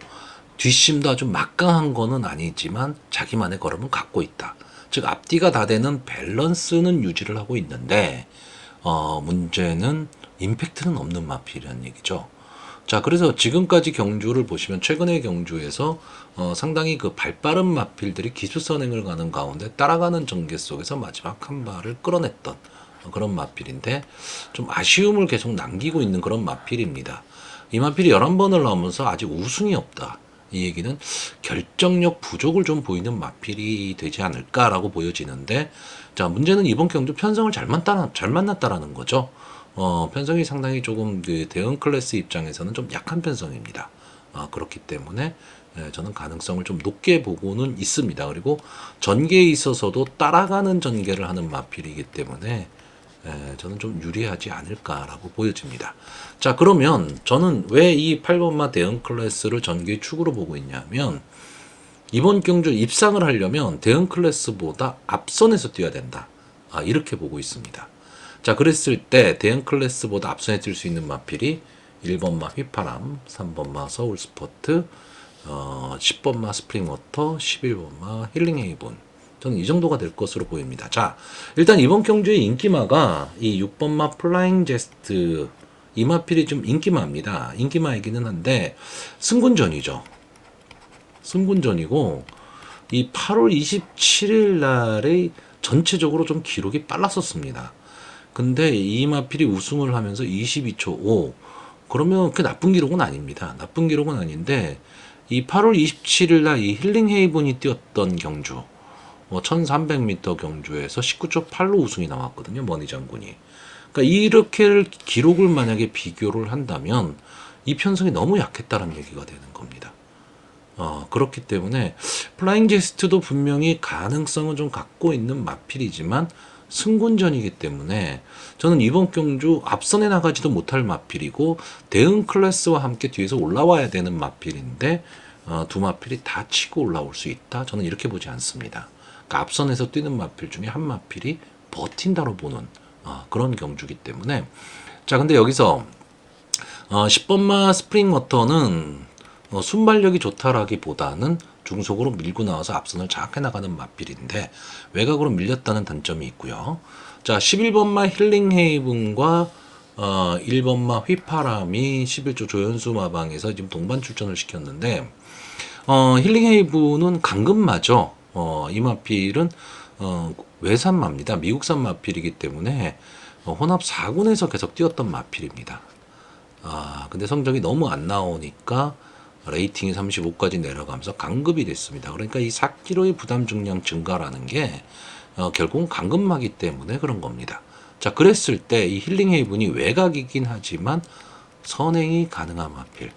뒷심도 아주 막강한 거는 아니지만 자기만의 걸음은 갖고 있다. 즉 앞뒤가 다 되는 밸런스는 유지를 하고 있는데 문제는 임팩트는 없는 마필이라는 얘기죠. 자, 그래서 지금까지 경주를 보시면 최근의 경주에서 상당히 그 발빠른 마필들이 기술 선행을 가는 가운데 따라가는 전개 속에서 마지막 한 발을 끌어냈던 그런 마필인데 좀 아쉬움을 계속 남기고 있는 그런 마필입니다. 이 마필이 11번을 나오면서 아직 우승이 없다. 이 얘기는 결정력 부족을 좀 보이는 마필이 되지 않을까라고 보여지는데 자, 문제는 이번 경주 편성을 잘 만났다라는 거죠. 편성이 상당히 조금 그 대응 클래스 입장에서는 좀 약한 편성입니다. 그렇기 때문에 저는 가능성을 좀 높게 보고는 있습니다. 그리고 전개에 있어서도 따라가는 전개를 하는 마필이기 때문에 저는 좀 유리하지 않을까라고 보여집니다. 자, 그러면 저는 왜 이 8번마 대응 클래스를 전개 축으로 보고 있냐면 이번 경주 입상을 하려면 대응 클래스보다 앞선에서 뛰어야 된다. 이렇게 보고 있습니다. 자, 그랬을 때 대응 클래스보다 앞선에 뛸 수 있는 마필이 1번마 휘파람, 3번마 서울스포트, 10번마 스프링워터, 11번마 힐링헤이븐 저는 이 정도가 될 것으로 보입니다. 자, 일단 이번 경주의 인기마가 이 6번마 플라잉 제스트 이 마필이 좀 인기마입니다. 인기마이기는 한데 승군전이죠. 승군전이고 이 8월 27일 날의 전체적으로 좀 기록이 빨랐었습니다. 근데 이마필이 우승을 하면서 22초 5. 그러면 그 나쁜 기록은 아닙니다. 나쁜 기록은 아닌데 이 8월 27일 날 이 힐링 헤이븐이 뛰었던 경주 1300m 경주에서 19초 8로 우승이 나왔거든요. 머니 장군이. 그러니까 이렇게 기록을 만약에 비교를 한다면 이 편성이 너무 약했다는 얘기가 되는 겁니다. 그렇기 때문에 플라잉 제스트도 분명히 가능성은 좀 갖고 있는 마필이지만 승군전이기 때문에 저는 이번 경주 앞선에 나가지도 못할 마필이고 대응 클래스와 함께 뒤에서 올라와야 되는 마필인데 두 마필이 다 치고 올라올 수 있다. 저는 이렇게 보지 않습니다. 그러니까 앞선에서 뛰는 마필 중에 한 마필이 버틴다로 보는 그런 경주기 때문에 자 근데 여기서 10번마 스프링워터는 순발력이 좋다라기보다는 중속으로 밀고 나와서 앞선을 장악해 나가는 마필인데 외곽으로 밀렸다는 단점이 있고요. 자 11번마 힐링 헤이븐과 1번마 휘파람이 11조 조연수 마방에서 지금 동반 출전을 시켰는데 힐링 헤이븐은 강금마죠. 이 마필은 외산마입니다. 미국산 마필이기 때문에 혼합 4군에서 계속 뛰었던 마필입니다. 근데 성적이 너무 안 나오니까 레이팅이 35까지 내려가면서 강급이 됐습니다. 그러니까 이 4kg의 부담 중량 증가라는 게 결국은 강급마기 때문에 그런 겁니다. 자, 그랬을 때 이 힐링 헤이븐이 외곽이긴 하지만 선행이 가능한 마필.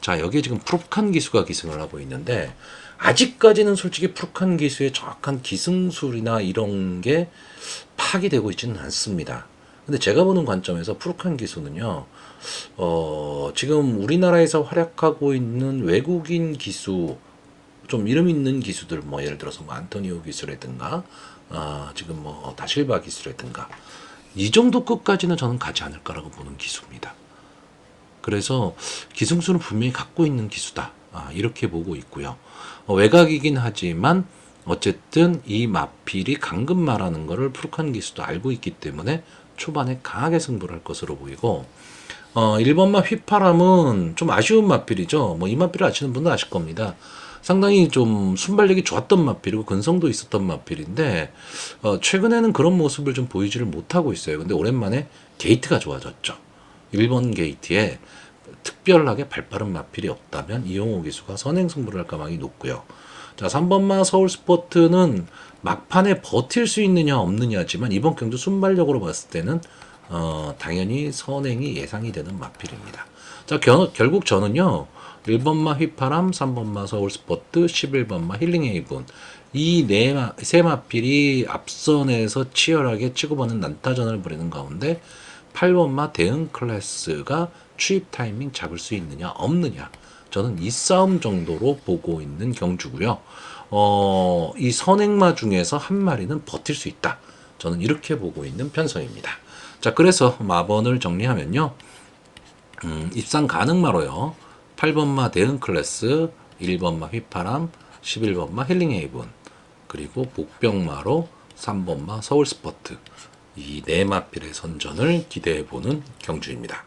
자, 여기에 지금 프룩한 기수가 기승을 하고 있는데 아직까지는 솔직히 프룩한 기수의 정확한 기승술이나 이런 게 파악이 되고 있지는 않습니다. 근데 제가 보는 관점에서 프룩한 기수는요, 지금 우리나라에서 활약하고 있는 외국인 기수, 좀 이름 있는 기수들, 뭐 예를 들어서 뭐 안토니오 기수라든가, 지금 뭐 다실바 기수라든가, 이 정도 끝까지는 저는 가지 않을까라고 보는 기수입니다. 그래서 기승수는 분명히 갖고 있는 기수다. 이렇게 보고 있고요. 외곽이긴 하지만 어쨌든 이 마필이 강금마라는 거를 프룩한 기수도 알고 있기 때문에 초반에 강하게 승부를 할 것으로 보이고 1번마 휘파람은 좀 아쉬운 마필이죠. 뭐 이 마필을 아시는 분도 아실 겁니다. 상당히 좀 순발력이 좋았던 마필이고 근성도 있었던 마필인데 최근에는 그런 모습을 좀 보이지를 못하고 있어요. 근데 오랜만에 게이트가 좋아졌죠. 1번 게이트에 특별하게 발빠른 마필이 없다면 이용호 기수가 선행 승부를 할 가망이 높고요. 자, 3번마 서울스포트는 막판에 버틸 수 있느냐 없느냐지만 이번 경주 순발력으로 봤을 때는 당연히 선행이 예상이 되는 마필입니다. 자, 결국 저는요 1번마 휘파람, 3번마 서울스포트, 11번마 힐링헤이븐 이 세 마필이 앞선에서 치열하게 치고받는 난타전을 벌이는 가운데 8번마 대응 클래스가 추입 타이밍 잡을 수 있느냐 없느냐 저는 이 싸움 정도로 보고 있는 경주고요. 이 선행마 중에서 한 마리는 버틸 수 있다. 저는 이렇게 보고 있는 편성입니다. 자, 그래서 마번을 정리하면요. 입상 가능마로요. 8번마 대응 클래스, 1번마 휘파람, 11번마 힐링 헤이븐, 그리고 복병마로 3번마 서울스포트. 이 네 마필의 선전을 기대해보는 경주입니다.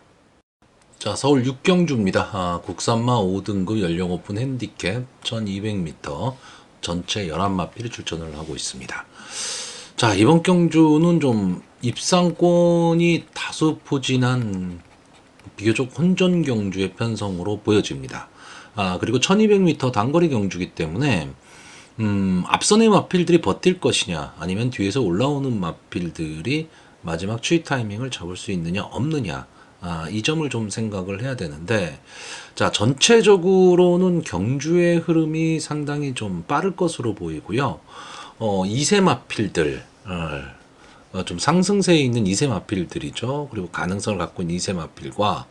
자, 서울 6경주입니다. 국산마 5등급 연령 오픈 핸디캡 1200m 전체 11마필이 출전을 하고 있습니다. 자, 이번 경주는 좀 입상권이 다소 포진한 비교적 혼전 경주의 편성으로 보여집니다. 그리고 1200m 단거리 경주기 때문에 앞선의 마필들이 버틸 것이냐 아니면 뒤에서 올라오는 마필들이 마지막 추이 타이밍을 잡을 수 있느냐 없느냐 이 점을 좀 생각을 해야 되는데 자 전체적으로는 경주의 흐름이 상당히 좀 빠를 것으로 보이고요. 2세 마필들 좀 상승세에 있는 2세 마필들이죠. 그리고 가능성을 갖고 있는 2세 마필과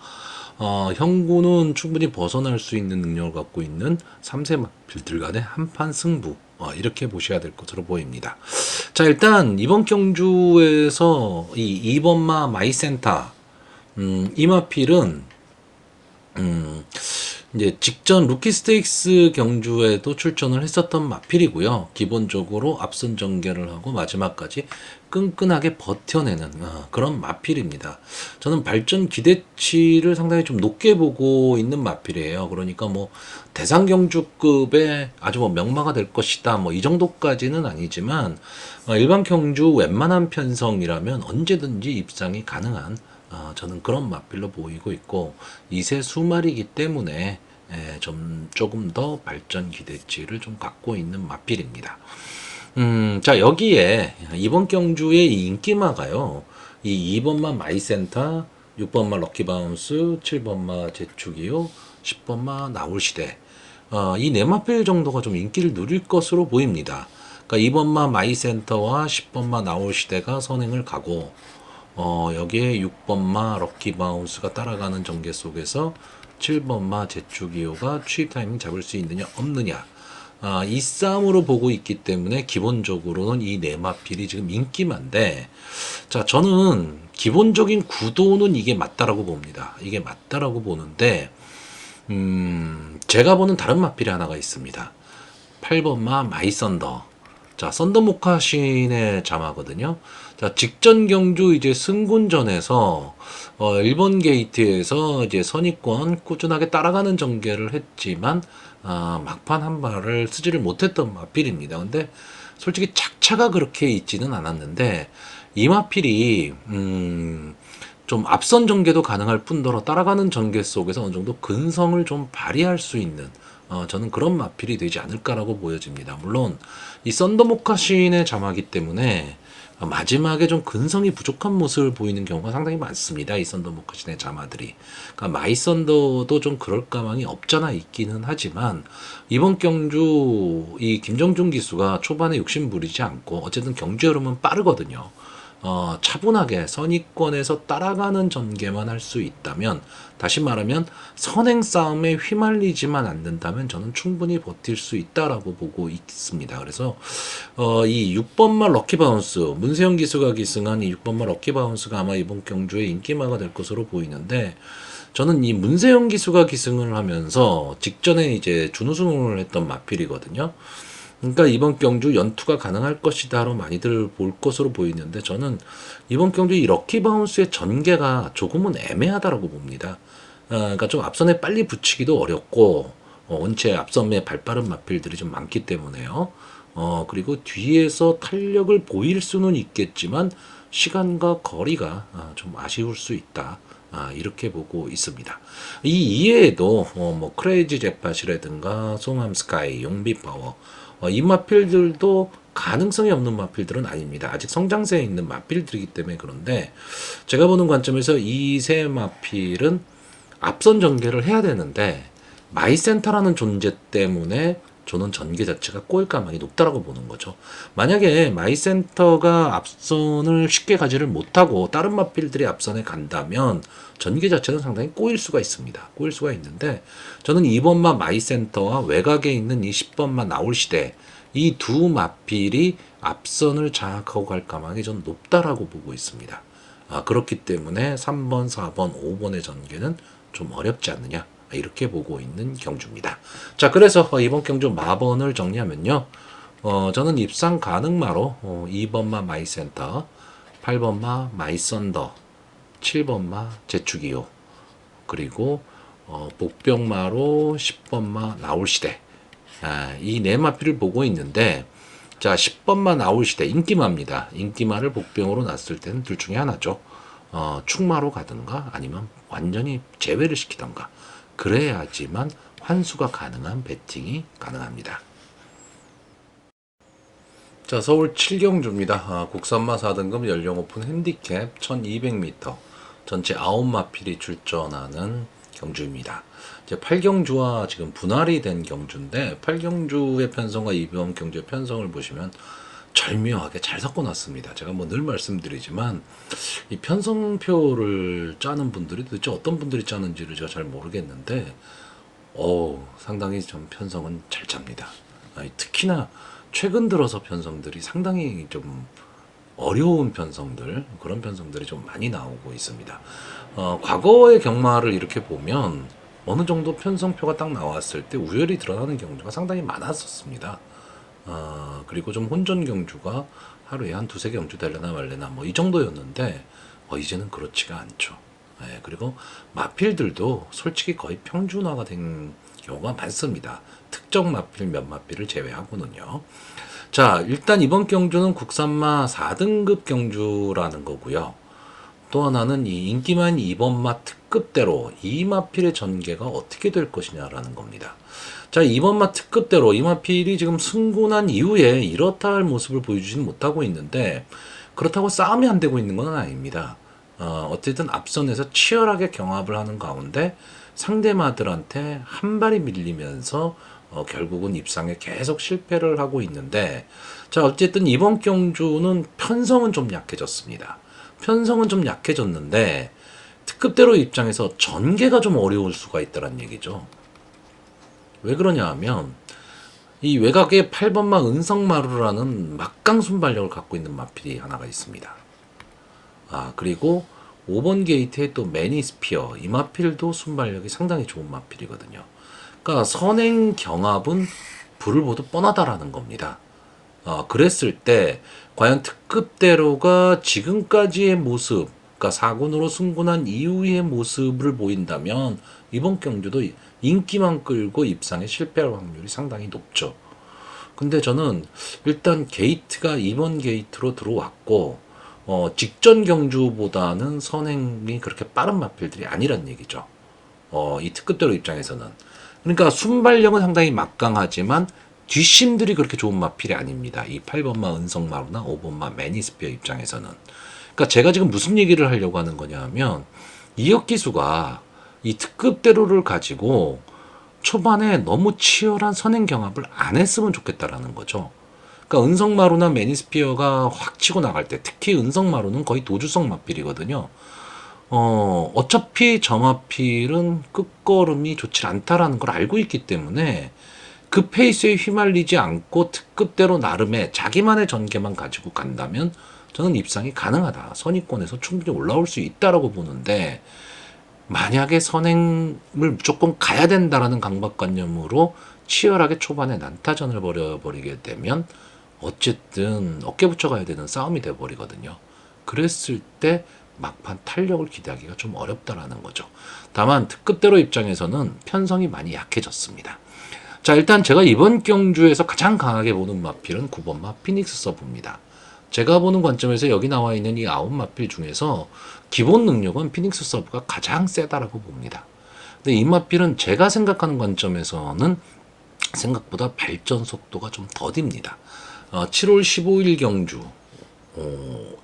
형구는 충분히 벗어날 수 있는 능력을 갖고 있는 3세 마필들 간의 한판 승부 이렇게 보셔야 될 것으로 보입니다. 자 일단 이번 경주에서 이 2번마 마이센터 이 마필은 이제 직전 루키 스테이크스 경주에도 출전을 했었던 마필이고요. 기본적으로 앞선 전개를 하고 마지막까지 끈끈하게 버텨내는 그런 마필입니다. 저는 발전 기대치를 상당히 좀 높게 보고 있는 마필이에요. 그러니까 뭐 대상 경주급의 아주 뭐 명마가 될 것이다 뭐 이 정도까지는 아니지만 일반 경주 웬만한 편성이라면 언제든지 입상이 가능한 저는 그런 마필로 보이고 있고 2세 수말이기 때문에 조금 더 발전 기대치를 좀 갖고 있는 마필입니다. 자, 여기에 이번 경주의 이 인기마가요. 이 2번마 마이센터, 6번마 럭키바운스, 7번마 제축이요, 10번마 나올시대. 이 네 마필 정도가 좀 인기를 누릴 것으로 보입니다. 그러니까 2번마 마이센터와 10번마 나올시대가 선행을 가고, 여기에 6번마 럭키바운스가 따라가는 전개 속에서 7번마 제축이호가 취입 타이밍 잡을 수 있느냐 없느냐 이 싸움으로 보고 있기 때문에 기본적으로는 이 네 마필이 지금 인기만데 자 저는 기본적인 구도는 이게 맞다라고 봅니다. 이게 맞다라고 보는데 제가 보는 다른 마필이 하나가 있습니다. 8번마 마이썬더. 자, 썬더 모카신의 자마거든요. 자, 직전 경주 이제 승군전에서 1번 게이트에서 이제 선입권 꾸준하게 따라가는 전개를 했지만 막판 한 발을 쓰지를 못했던 마필입니다. 근데 솔직히 착차가 그렇게 있지는 않았는데 이 마필이 좀 앞선 전개도 가능할 뿐더러 따라가는 전개 속에서 어느 정도 근성을 좀 발휘할 수 있는 저는 그런 마필이 되지 않을까라고 보여집니다. 물론 이 썬더 모카신의 자마기 때문에 마지막에 좀 근성이 부족한 모습을 보이는 경우가 상당히 많습니다. 이 썬더 모카신의 자마들이. 그러니까 마이 썬더도 좀 그럴 가망이 없잖아 있기는 하지만 이번 경주 이 김정준 기수가 초반에 욕심 부리지 않고 어쨌든 경주 흐름은 빠르거든요. 차분하게 선의권에서 따라가는 전개만 할 수 있다면 다시 말하면 선행 싸움에 휘말리지만 않는다면 저는 충분히 버틸 수 있다라고 보고 있습니다. 그래서 이 6번마 럭키바운스 문세영 기수가 기승한 이 6번마 럭키바운스가 아마 이번 경주의 인기마가 될 것으로 보이는데 저는 이 문세영 기수가 기승을 하면서 직전에 이제 준우승을 했던 마필이거든요. 그러니까 이번 경주 연투가 가능할 것이다로 많이들 볼 것으로 보이는데 저는 이번 경주 이 럭키바운스의 전개가 조금은 애매하다라고 봅니다. 그러니까 좀 앞선에 빨리 붙이기도 어렵고 원체 앞선에 발빠른 마필들이 좀 많기 때문에요. 그리고 뒤에서 탄력을 보일 수는 있겠지만 시간과 거리가 좀 아쉬울 수 있다. 이렇게 보고 있습니다. 이 이외에도 뭐 크레이지 제팟이라든가 송암 스카이, 용비 파워 이 마필들도 가능성이 없는 마필들은 아닙니다. 아직 성장세에 있는 마필들이기 때문에 그런데 제가 보는 관점에서 이 세 마필은 앞선 전개를 해야 되는데 마이센터라는 존재 때문에 저는 전개 자체가 꼬일 가망이 높다라고 보는 거죠. 만약에 마이센터가 앞선을 쉽게 가지를 못하고 다른 마필들이 앞선에 간다면 전개 자체는 상당히 꼬일 수가 있습니다. 꼬일 수가 있는데 저는 2번마 마이센터와 외곽에 있는 이 10번마 나올시대 이 두 마필이 앞선을 장악하고 갈 가망이 전 높다라고 보고 있습니다. 그렇기 때문에 3번, 4번, 5번의 전개는 좀 어렵지 않느냐 이렇게 보고 있는 경주입니다. 자, 그래서 이번 경주 마번을 정리하면요. 저는 입상 가능마로 2번마 마이센터, 8번마 마이썬더, 7번마 제축이요. 그리고 복병마로 10번마 나올시대. 이 네 마필을 보고 있는데 자 10번마 나올시대 인기마입니다. 인기마를 복병으로 놨을 때는 둘 중에 하나죠. 축마로 가든가 아니면 완전히 제외를 시키던가 그래야지만 환수가 가능한 배팅이 가능합니다. 자, 서울 7경주입니다. 국산마 4등급 연령 오픈 핸디캡 1200m 전체 9마필이 출전하는 경주입니다. 이제 8경주와 지금 분할이 된 경주인데 8경주의 편성과 이번 경주의 편성을 보시면 절묘하게 잘 섞어놨습니다. 제가 뭐 늘 말씀드리지만 이 편성표를 짜는 분들이 도대체 어떤 분들이 짜는지를 제가 잘 모르겠는데 상당히 좀 편성은 잘 짭니다. 특히나 최근 들어서 편성들이 상당히 좀 어려운 편성들 그런 편성들이 좀 많이 나오고 있습니다. 과거의 경마를 이렇게 보면 어느 정도 편성표가 딱 나왔을 때 우열이 드러나는 경주가 상당히 많았었습니다. 그리고 좀 혼전 경주가 하루에 한 두세 경주 되려나 말려나 뭐 이 정도였는데 이제는 그렇지가 않죠. 예, 그리고 마필들도 솔직히 거의 평준화가 된 경우가 많습니다. 특정 마필 몇 마필을 제외하고는요. 자, 일단 이번 경주는 국산마 4등급 경주라는 거고요. 또 하나는 이 인기만 2번마 특급대로 이 마필의 전개가 어떻게 될 것이냐라는 겁니다. 자, 2번마 특급대로 이 마필이 지금 승군한 이후에 이렇다 할 모습을 보여주지는 못하고 있는데 그렇다고 싸움이 안 되고 있는 건 아닙니다. 어쨌든 앞선에서 치열하게 경합을 하는 가운데 상대마들한테 한 발이 밀리면서 결국은 입상에 계속 실패를 하고 있는데 자, 어쨌든 이번 경주는 편성은 좀 약해졌습니다. 편성은 좀 약해졌는데 특급대로 입장에서 전개가 좀 어려울 수가 있다는 얘기죠. 왜 그러냐 하면 이 외곽에 8번마 은성마루라는 막강 순발력을 갖고 있는 마필이 하나가 있습니다. 그리고 5번 게이트에 또 매니스피어 이 마필도 순발력이 상당히 좋은 마필이거든요. 그러니까 선행 경합은 불을 보듯 뻔하다라는 겁니다. 그랬을 때 과연 특급대로가 지금까지의 모습, 그러니까 4군으로 승군한 이후의 모습을 보인다면 이번 경주도 인기만 끌고 입상에 실패할 확률이 상당히 높죠. 근데 저는 일단 게이트가 2번 게이트로 들어왔고 직전 경주보다는 선행이 그렇게 빠른 마필들이 아니란 얘기죠. 이 특급대로 입장에서는. 그러니까 순발력은 상당히 막강하지만 뒷심들이 그렇게 좋은 마필이 아닙니다. 이 8번마 은성마루나 5번마 매니스피어 입장에서는. 그러니까 제가 지금 무슨 얘기를 하려고 하는 거냐 하면 이혁기수가 이 특급대로를 가지고 초반에 너무 치열한 선행 경합을 안 했으면 좋겠다라는 거죠. 그러니까 은성마루나 매니스피어가 확 치고 나갈 때 특히 은성마루는 거의 도주성 마필이거든요. 어차피 저 마필은 끝걸음이 좋지 않다라는 걸 알고 있기 때문에 그 페이스에 휘말리지 않고 특급대로 나름의 자기만의 전개만 가지고 간다면 저는 입상이 가능하다. 선의권에서 충분히 올라올 수 있다라고 보는데 만약에 선행을 무조건 가야 된다라는 강박관념으로 치열하게 초반에 난타전을 벌여버리게 되면 어쨌든 어깨 붙여가야 되는 싸움이 돼버리거든요. 그랬을 때 막판 탄력을 기대하기가 좀 어렵다라는 거죠. 다만 특급대로 입장에서는 편성이 많이 약해졌습니다. 자, 일단 제가 이번 경주에서 가장 강하게 보는 마필은 9번마 피닉스 서브입니다. 제가 보는 관점에서 여기 나와 있는 이 9마필 중에서 기본 능력은 피닉스 서브가 가장 세다라고 봅니다. 근데 이 마필은 제가 생각하는 관점에서는 생각보다 발전 속도가 좀 더딥니다. 7월 15일 경주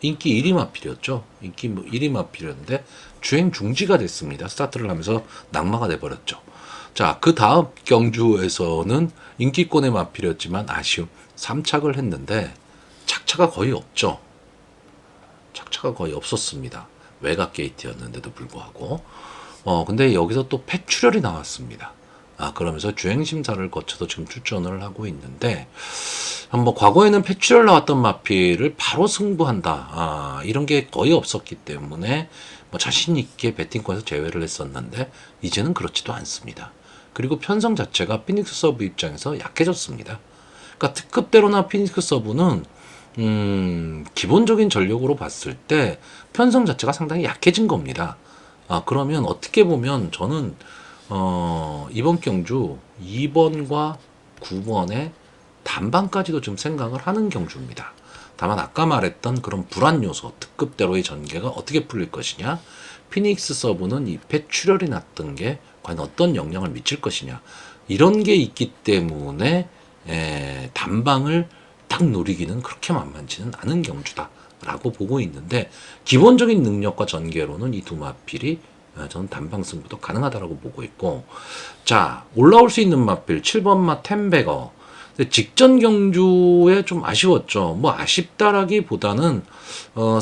인기 1위 마필이었죠. 인기 1위 마필이었는데 주행 중지가 됐습니다. 스타트를 하면서 낙마가 돼버렸죠. 자, 그 다음 경주에서는 인기권의 마필이었지만 아쉬움 3착을 했는데 착차가 거의 없죠. 착차가 거의 없었습니다. 외곽 게이트였는데도 불구하고 근데 여기서 또 폐출혈이 나왔습니다. 그러면서 주행심사를 거쳐서 지금 출전을 하고 있는데 뭐 과거에는 폐출혈 나왔던 마필을 바로 승부한다 이런 게 거의 없었기 때문에 뭐 자신 있게 배팅권에서 제외를 했었는데 이제는 그렇지도 않습니다. 그리고 편성 자체가 피닉스 서브 입장에서 약해졌습니다. 그러니까 특급대로나 피닉스 서브는 기본적인 전력으로 봤을 때 편성 자체가 상당히 약해진 겁니다. 그러면 어떻게 보면 저는 이번 경주 2번과 9번의 단방까지도 좀 생각을 하는 경주입니다. 다만 아까 말했던 그런 불안 요소, 특급대로의 전개가 어떻게 풀릴 것이냐, 피닉스 서브는 이 폐출혈이 났던 게 과연 어떤 영향을 미칠 것이냐, 이런 게 있기 때문에 단방을 딱 노리기는 그렇게 만만치는 않은 경주다라고 보고 있는데 기본적인 능력과 전개로는 이 두 마필이 저는 단방 승부도 가능하다라고 보고 있고, 자, 올라올 수 있는 마필 7번마 템베거. 직전 경주에 좀 아쉬웠죠. 뭐 아쉽다라기보다는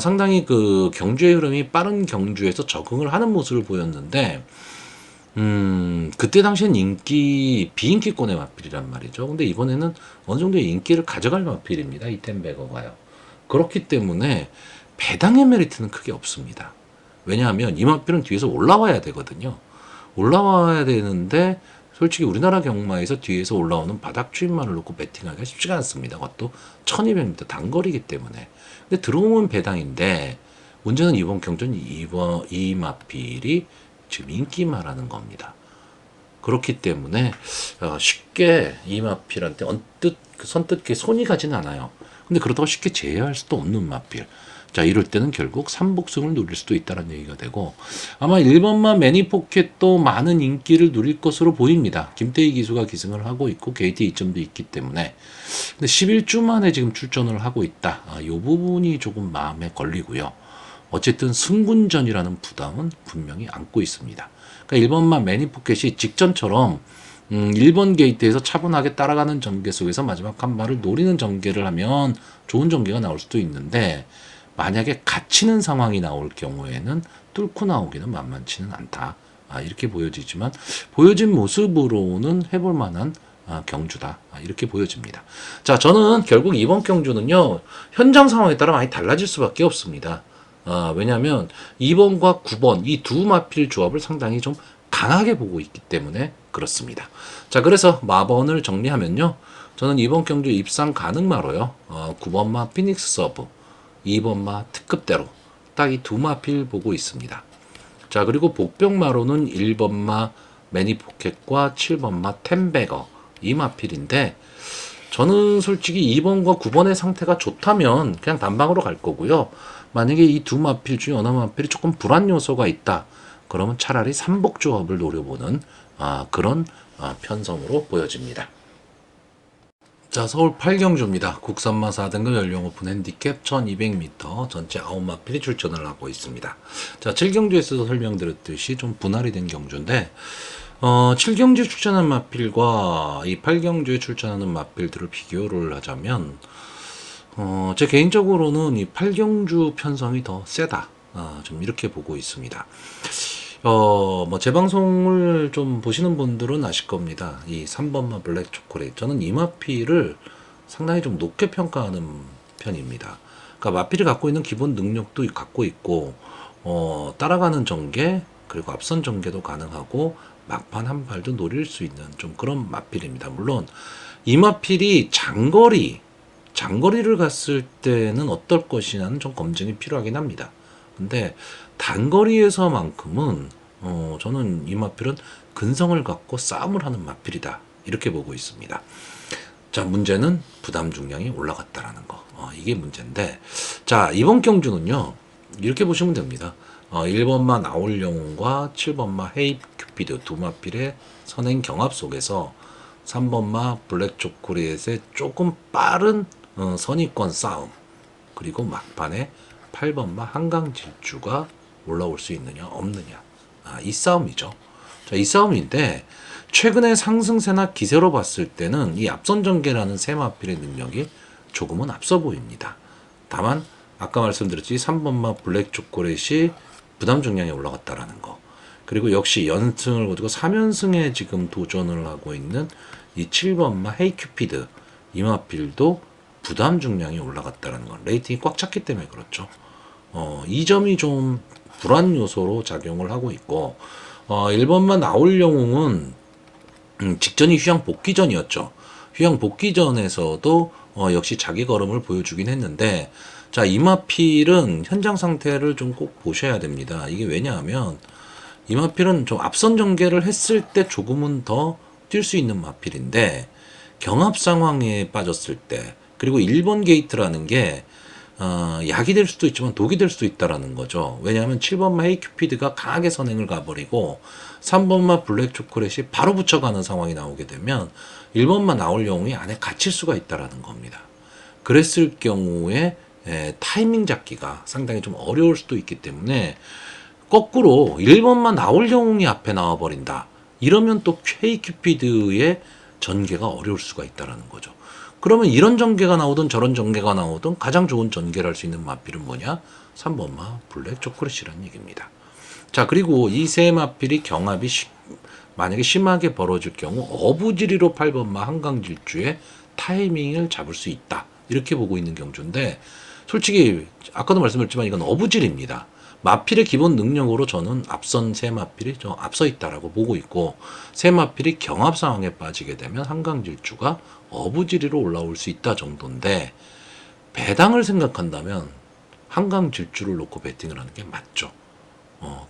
상당히 그 경주의 흐름이 빠른 경주에서 적응을 하는 모습을 보였는데 그때 당시엔 비인기권의 마필이란 말이죠. 근데 이번에는 어느 정도의 인기를 가져갈 마필입니다. 이 템베거가요. 그렇기 때문에 배당의 메리트는 크게 없습니다. 왜냐하면 이 마필은 뒤에서 올라와야 되거든요. 올라와야 되는데 솔직히 우리나라 경마에서 뒤에서 올라오는 바닥 주인만을 놓고 배팅하기가 쉽지가 않습니다. 그것도 1200m 단거리이기 때문에. 근데 들어오면 배당인데 문제는 이번 경주는 이 마필이 지금 인기마라는 겁니다. 그렇기 때문에 쉽게 이 마필한테 선뜻 손이 가진 않아요. 근데 그렇다고 쉽게 제어할 수도 없는 마필. 자, 이럴 때는 결국 삼복승을 누릴 수도 있다는 얘기가 되고, 아마 1번만 매니포켓도 많은 인기를 누릴 것으로 보입니다. 김태희 기수가 기승을 하고 있고 게이트 2점도 있기 때문에. 근데 11주 만에 지금 출전을 하고 있다. 이 부분이 조금 마음에 걸리고요. 어쨌든 승군전이라는 부담은 분명히 안고 있습니다. 그러니까 1번만 매니포켓이 직전처럼 1번 게이트에서 차분하게 따라가는 전개 속에서 마지막 한 발을 노리는 전개를 하면 좋은 전개가 나올 수도 있는데, 만약에 갇히는 상황이 나올 경우에는 뚫고 나오기는 만만치는 않다. 이렇게 보여지지만 보여진 모습으로는 해볼 만한 경주다. 이렇게 보여집니다. 자, 저는 결국 이번 경주는요, 현장 상황에 따라 많이 달라질 수밖에 없습니다. 왜냐하면 2번과 9번 이 두 마필 조합을 상당히 좀 강하게 보고 있기 때문에 그렇습니다. 자, 그래서 마번을 정리하면요, 저는 이번 경주 입상 가능마로요, 9번마 피닉스 서브, 2번마 특급대로 딱 이 두 마필 보고 있습니다. 자, 그리고 복병마로는 1번마 매니포켓과 7번마 템베거 이 마필인데, 저는 솔직히 2번과 9번의 상태가 좋다면 그냥 단방으로 갈 거고요. 만약에 이 두 마필 중에 어느 마필이 조금 불안 요소가 있다, 그러면 차라리 삼복 조합을 노려보는 그런 편성으로 보여집니다. 자, 서울 8경주입니다. 국산마 4등급 연령 오픈 핸디캡 1200m 전체 9마필이 출전을 하고 있습니다. 자, 7경주에서도 설명드렸듯이 좀 분할이 된 경주인데, 7경주에 출전한 마필과 이 8경주에 출전하는 마필들을 비교를 하자면, 제 개인적으로는 이 8경주 편성이 더 세다. 좀 이렇게 보고 있습니다. 제 방송을 좀 보시는 분들은 아실 겁니다. 이 3번마 블랙 초콜릿. 저는 이 마필을 상당히 좀 높게 평가하는 편입니다. 그러니까 마필이 갖고 있는 기본 능력도 갖고 있고, 따라가는 전개, 그리고 앞선 전개도 가능하고, 막판 한 발도 노릴 수 있는 좀 그런 마필입니다. 물론, 이 마필이 장거리를 갔을 때는 어떨 것이냐는 좀 검증이 필요하긴 합니다. 근데 단거리에서만큼은 저는 이 마필은 근성을 갖고 싸움을 하는 마필이다, 이렇게 보고 있습니다. 자, 문제는 부담 중량이 올라갔다라는 거. 이게 문제인데, 자, 이번 경주는요, 이렇게 보시면 됩니다. 1번마 나올영웅과 7번마 헤이 큐피드 두 마필의 선행 경합 속에서 3번마 블랙 초콜릿의 조금 빠른 선의권 싸움, 그리고 막판에 8번마 한강 질주가 올라올 수 있느냐 없느냐, 이 싸움이죠. 자, 이 싸움인데, 최근의 상승세나 기세로 봤을 때는 이 앞선 전개라는 세 마필의 능력이 조금은 앞서 보입니다. 다만 아까 말씀드렸지 3번마 블랙 초콜릿이 부담 중량이 올라갔다라는 거, 그리고 역시 연승을 거두고 3연승에 지금 도전을 하고 있는 이 7번마 헤이 큐피드 이 마필도 부담 중량이 올라갔다라는 건 레이팅이 꽉 찼기 때문에 그렇죠. 이 점이 좀 불안 요소로 작용을 하고 있고, 1번만 나올 영웅은 직전이 휴양 복귀전이었죠. 휴양 복귀전에서도 역시 자기 걸음을 보여주긴 했는데, 자, 이마필은 현장 상태를 좀 꼭 보셔야 됩니다. 이게 왜냐하면 이마필은 좀 앞선 전개를 했을 때 조금은 더 뛸 수 있는 마필인데, 경합 상황에 빠졌을 때, 그리고 1번 게이트라는 게 약이 될 수도 있지만 독이 될 수도 있다라는 거죠. 왜냐하면 7번마 헤이 큐피드가 강하게 선행을 가버리고 3번마 블랙 초콜릿이 바로 붙여가는 상황이 나오게 되면 1번마 나올 영웅이 안에 갇힐 수가 있다라는 겁니다. 그랬을 경우에 타이밍 잡기가 상당히 좀 어려울 수도 있기 때문에, 거꾸로 1번만 나올 영웅이 앞에 나와버린다, 이러면 또 헤이 큐피드의 전개가 어려울 수가 있다라는 거죠. 그러면 이런 전개가 나오든 저런 전개가 나오든 가장 좋은 전개를 할 수 있는 마필은 뭐냐? 3번마 블랙 초콜릿이라는 얘기입니다. 자, 그리고 이 세 마필이 경합이 만약에 심하게 벌어질 경우 어부지리로 8번마 한강질주의 타이밍을 잡을 수 있다, 이렇게 보고 있는 경주인데, 솔직히 아까도 말씀드렸지만 이건 어부질입니다. 마필의 기본 능력으로 저는 앞선 세 마필이 좀 앞서 있다라고 보고 있고, 세 마필이 경합 상황에 빠지게 되면 한강질주가 어부지리로 올라올 수 있다 정도인데, 배당을 생각한다면 한강질주를 놓고 베팅을 하는 게 맞죠.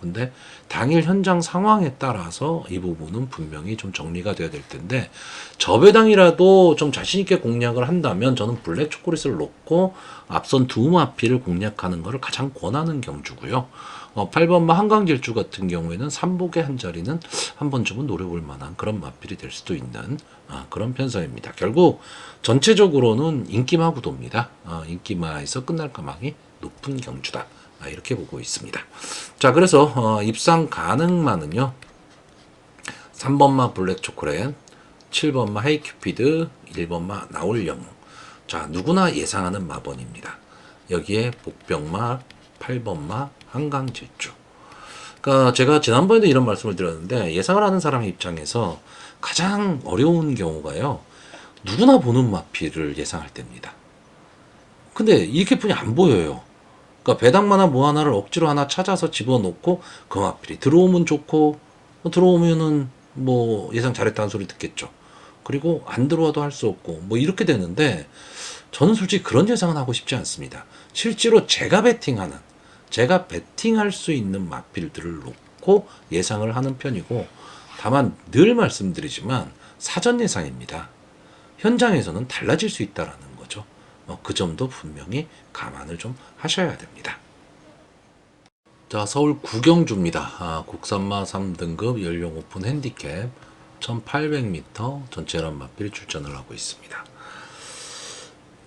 근데 당일 현장 상황에 따라서 이 부분은 분명히 좀 정리가 돼야 될 텐데, 저배당이라도 좀 자신있게 공략을 한다면 저는 블랙 초콜릿을 놓고 앞선 두 마피를 공략하는 것을 가장 권하는 경주고요. 8번마 한강질주 같은 경우에는 삼복의 한 자리는 한 번쯤은 노려볼 만한 그런 마필이 될 수도 있는 그런 편성입니다. 결국 전체적으로는 인기마 구도입니다. 인기마에서 끝날 가망이 높은 경주다. 이렇게 보고 있습니다. 자, 그래서 입상 가능마는요. 3번마 블랙 초콜릿, 7번마 헤이큐피드, 1번마 나올영웅. 자, 누구나 예상하는 마번입니다. 여기에 복병마, 8번마 한강질주. 그러니까 제가 지난번에도 이런 말씀을 드렸는데, 예상을 하는 사람의 입장에서 가장 어려운 경우가요. 누구나 보는 마피를 예상할 때입니다. 근데 이렇게뿐이 안 보여요. 그러니까 배당만 뭐 하나를 억지로 하나 찾아서 집어넣고 그 마필이 들어오면 좋고, 들어오면은 뭐 예상 잘했다는 소리 듣겠죠. 그리고 안 들어와도 할 수 없고 뭐 이렇게 되는데, 저는 솔직히 그런 예상은 하고 싶지 않습니다. 실제로 제가 베팅할 수 있는 마필들을 놓고 예상을 하는 편이고, 다만 늘 말씀드리지만 사전 예상입니다. 현장에서는 달라질 수 있다라는 거죠. 그 점도 분명히 감안을 좀 하셔야 됩니다. 자, 서울 구경주입니다. 국산마 3등급 연령 오픈 핸디캡 1800m 전체란 마필 출전을 하고 있습니다.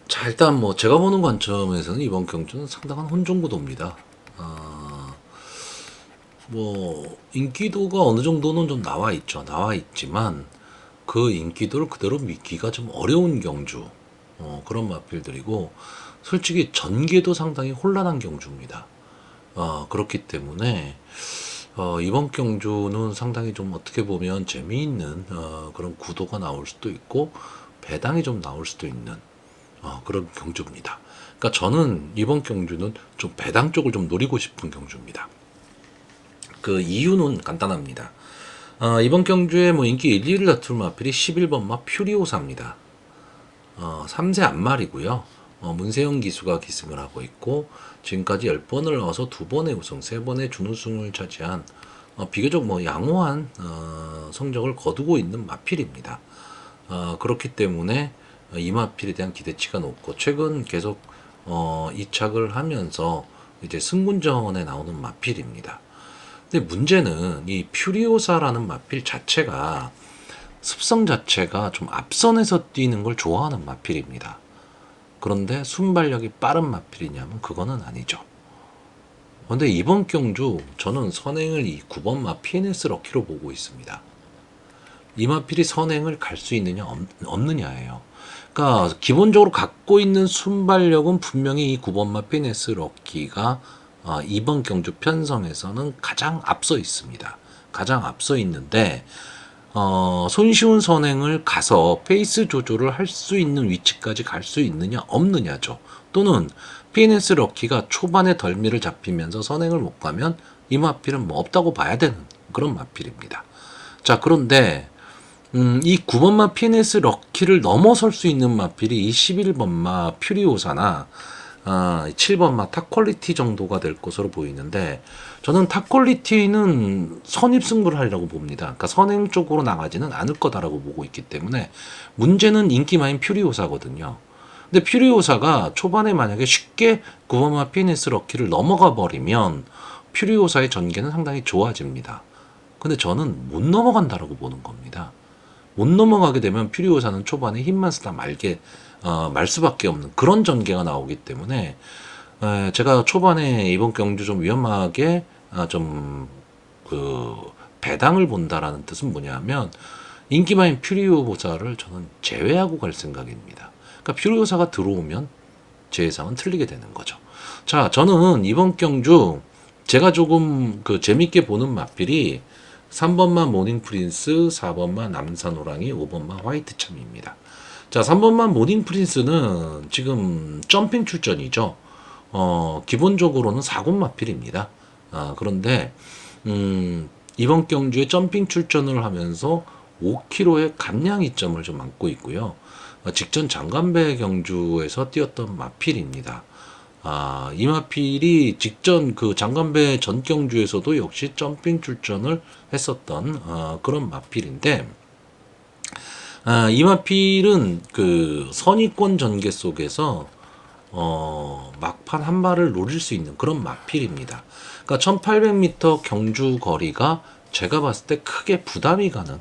자, 일단 뭐 제가 보는 관점에서는 이번 경주는 상당한 혼종구도입니다. 뭐 인기도가 어느 정도는 좀 나와 있죠. 나와 있지만 그 인기도를 그대로 믿기가 좀 어려운 경주, 그런 마필들이고, 솔직히 전개도 상당히 혼란한 경주입니다. 그렇기 때문에 이번 경주는 상당히 좀 어떻게 보면 재미있는 그런 구도가 나올 수도 있고 배당이 좀 나올 수도 있는 그런 경주입니다. 그러니까 저는 이번 경주는 좀 배당 쪽을 좀 노리고 싶은 경주입니다. 그 이유는 간단합니다. 이번 경주에 뭐 인기 1, 2를 다툴 마필이 11번마 퓨리오사입니다. 3세 안말이고요. 문세영 기수가 기승을 하고 있고, 지금까지 10번을 넣어서 2번의 우승, 3번의 준우승을 차지한 비교적 뭐 양호한 성적을 거두고 있는 마필입니다. 그렇기 때문에 이 마필에 대한 기대치가 높고, 최근 계속 이착을 하면서 이제 승군전에 나오는 마필입니다. 근데 문제는 이 퓨리오사라는 마필 자체가 습성 자체가 좀 앞선에서 뛰는 걸 좋아하는 마필입니다. 그런데 순발력이 빠른 마필이냐면 그거는 아니죠. 그런데 이번 경주 저는 선행을 이 9번마 PNS 럭키로 보고 있습니다. 이 마필이 선행을 갈 수 있느냐 없느냐예요. 그러니까 기본적으로 갖고 있는 순발력은 분명히 이 9번마 PNS 럭키가 이번 경주 편성에서는 가장 앞서 있습니다. 가장 앞서 있는데 손쉬운 선행을 가서 페이스 조절을 할 수 있는 위치까지 갈 수 있느냐 없느냐죠. 또는 PNS 럭키가 초반에 덜미를 잡히면서 선행을 못 가면 이 마필은 뭐 없다고 봐야 되는 그런 마필입니다. 자, 그런데 이 9번마 PNS 럭키를 넘어설 수 있는 마필이 이 11번마 퓨리오사나 7번마 탑퀄리티 정도가 될 것으로 보이는데, 저는 탑퀄리티는 선입승부를 하리라고 봅니다. 그러니까 선행 쪽으로 나가지는 않을 거다라고 보고 있기 때문에, 문제는 인기마인 퓨리오사거든요. 근데 퓨리오사가 초반에 만약에 쉽게 9번마 PNS 럭키를 넘어가 버리면 퓨리오사의 전개는 상당히 좋아집니다. 근데 저는 못 넘어간다라고 보는 겁니다. 못 넘어가게 되면 퓨리오사는 초반에 힘만 쓰다 말 수밖에 없는 그런 전개가 나오기 때문에, 제가 초반에 이번 경주 좀 위험하게 좀 배당을 본다라는 뜻은 뭐냐면, 인기마인 퓨리오사를 저는 제외하고 갈 생각입니다. 그러니까 퓨리오사가 들어오면 제 예상은 틀리게 되는 거죠. 자, 저는 이번 경주 제가 조금 재밌게 보는 마필이 3번만 모닝 프린스, 4번만 남산 호랑이, 5번만 화이트 참입니다. 자, 3번만 모닝 프린스는 지금 점핑 출전이죠. 기본적으로는 4군 마필입니다. 그런데 이번 경주에 점핑 출전을 하면서 5kg의 감량 이점을 좀 안고 있고요. 직전 장간배 경주에서 뛰었던 마필입니다. 이 마필이 직전 그 장간배 전 경주에서도 역시 점핑 출전을 했었던 그런 마필인데, 이 마필은 그 선의권 전개 속에서 막판 한 발을 노릴 수 있는 그런 마필입니다. 그러니까 1800m 경주 거리가 제가 봤을 때 크게 부담이 가는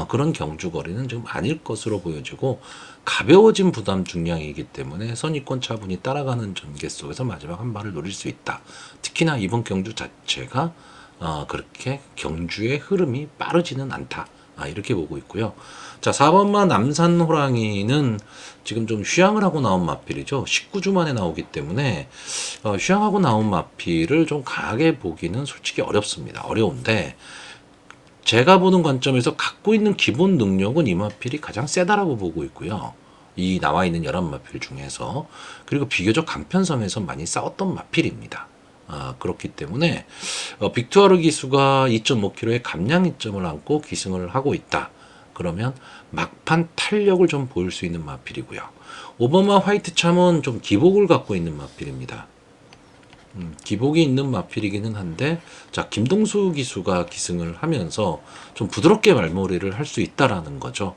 그런 경주 거리는 좀 아닐 것으로 보여지고, 가벼워진 부담 중량이기 때문에 선의권 차분히 따라가는 전개 속에서 마지막 한 발을 노릴 수 있다. 특히나 이번 경주 자체가 그렇게 경주의 흐름이 빠르지는 않다. 이렇게 보고 있고요. 자, 4번마 남산 호랑이는 지금 좀 휴양을 하고 나온 마필이죠. 19주 만에 나오기 때문에 휴양하고 나온 마필을 좀 강하게 보기는 솔직히 어렵습니다. 어려운데, 제가 보는 관점에서 갖고 있는 기본 능력은 이 마필이 가장 세다라고 보고 있고요. 이 나와 있는 11마필 중에서. 그리고 비교적 간편성에서 많이 싸웠던 마필입니다. 그렇기 때문에 빅투아르 기수가 2.5kg의 감량 이점을 안고 기승을 하고 있다. 그러면 막판 탄력을 좀 보일 수 있는 마필이고요. 오버마 화이트 참은 좀 기복을 갖고 있는 마필입니다. 기복이 있는 마필이기는 한데, 자, 김동수 기수가 기승을 하면서 좀 부드럽게 말머리를 할 수 있다라는 거죠.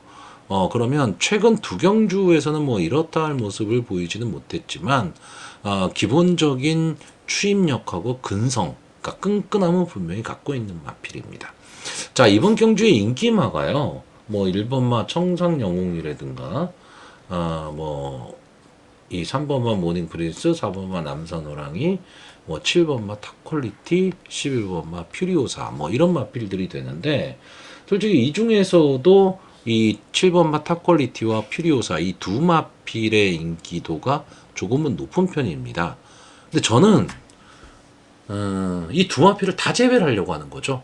그러면 최근 두 경주에서는 뭐 이렇다 할 모습을 보이지는 못했지만, 기본적인 추임력하고 근성, 그러니까 끈끈함은 분명히 갖고 있는 마필입니다. 자, 이번 경주의 인기마가요, 뭐 1번마 청상영웅이라든가, 이 3번마 모닝 프린스, 4번마 남산 호랑이, 뭐 7번마 탑퀄리티, 11번마 퓨리오사, 뭐 이런 마필들이 되는데, 솔직히 이 중에서도 이 7번마 탑퀄리티와 퓨리오사 이 두 마필의 인기도가 조금은 높은 편입니다. 근데 저는 이 두 마필을 다 제외를 하려고 하는 거죠.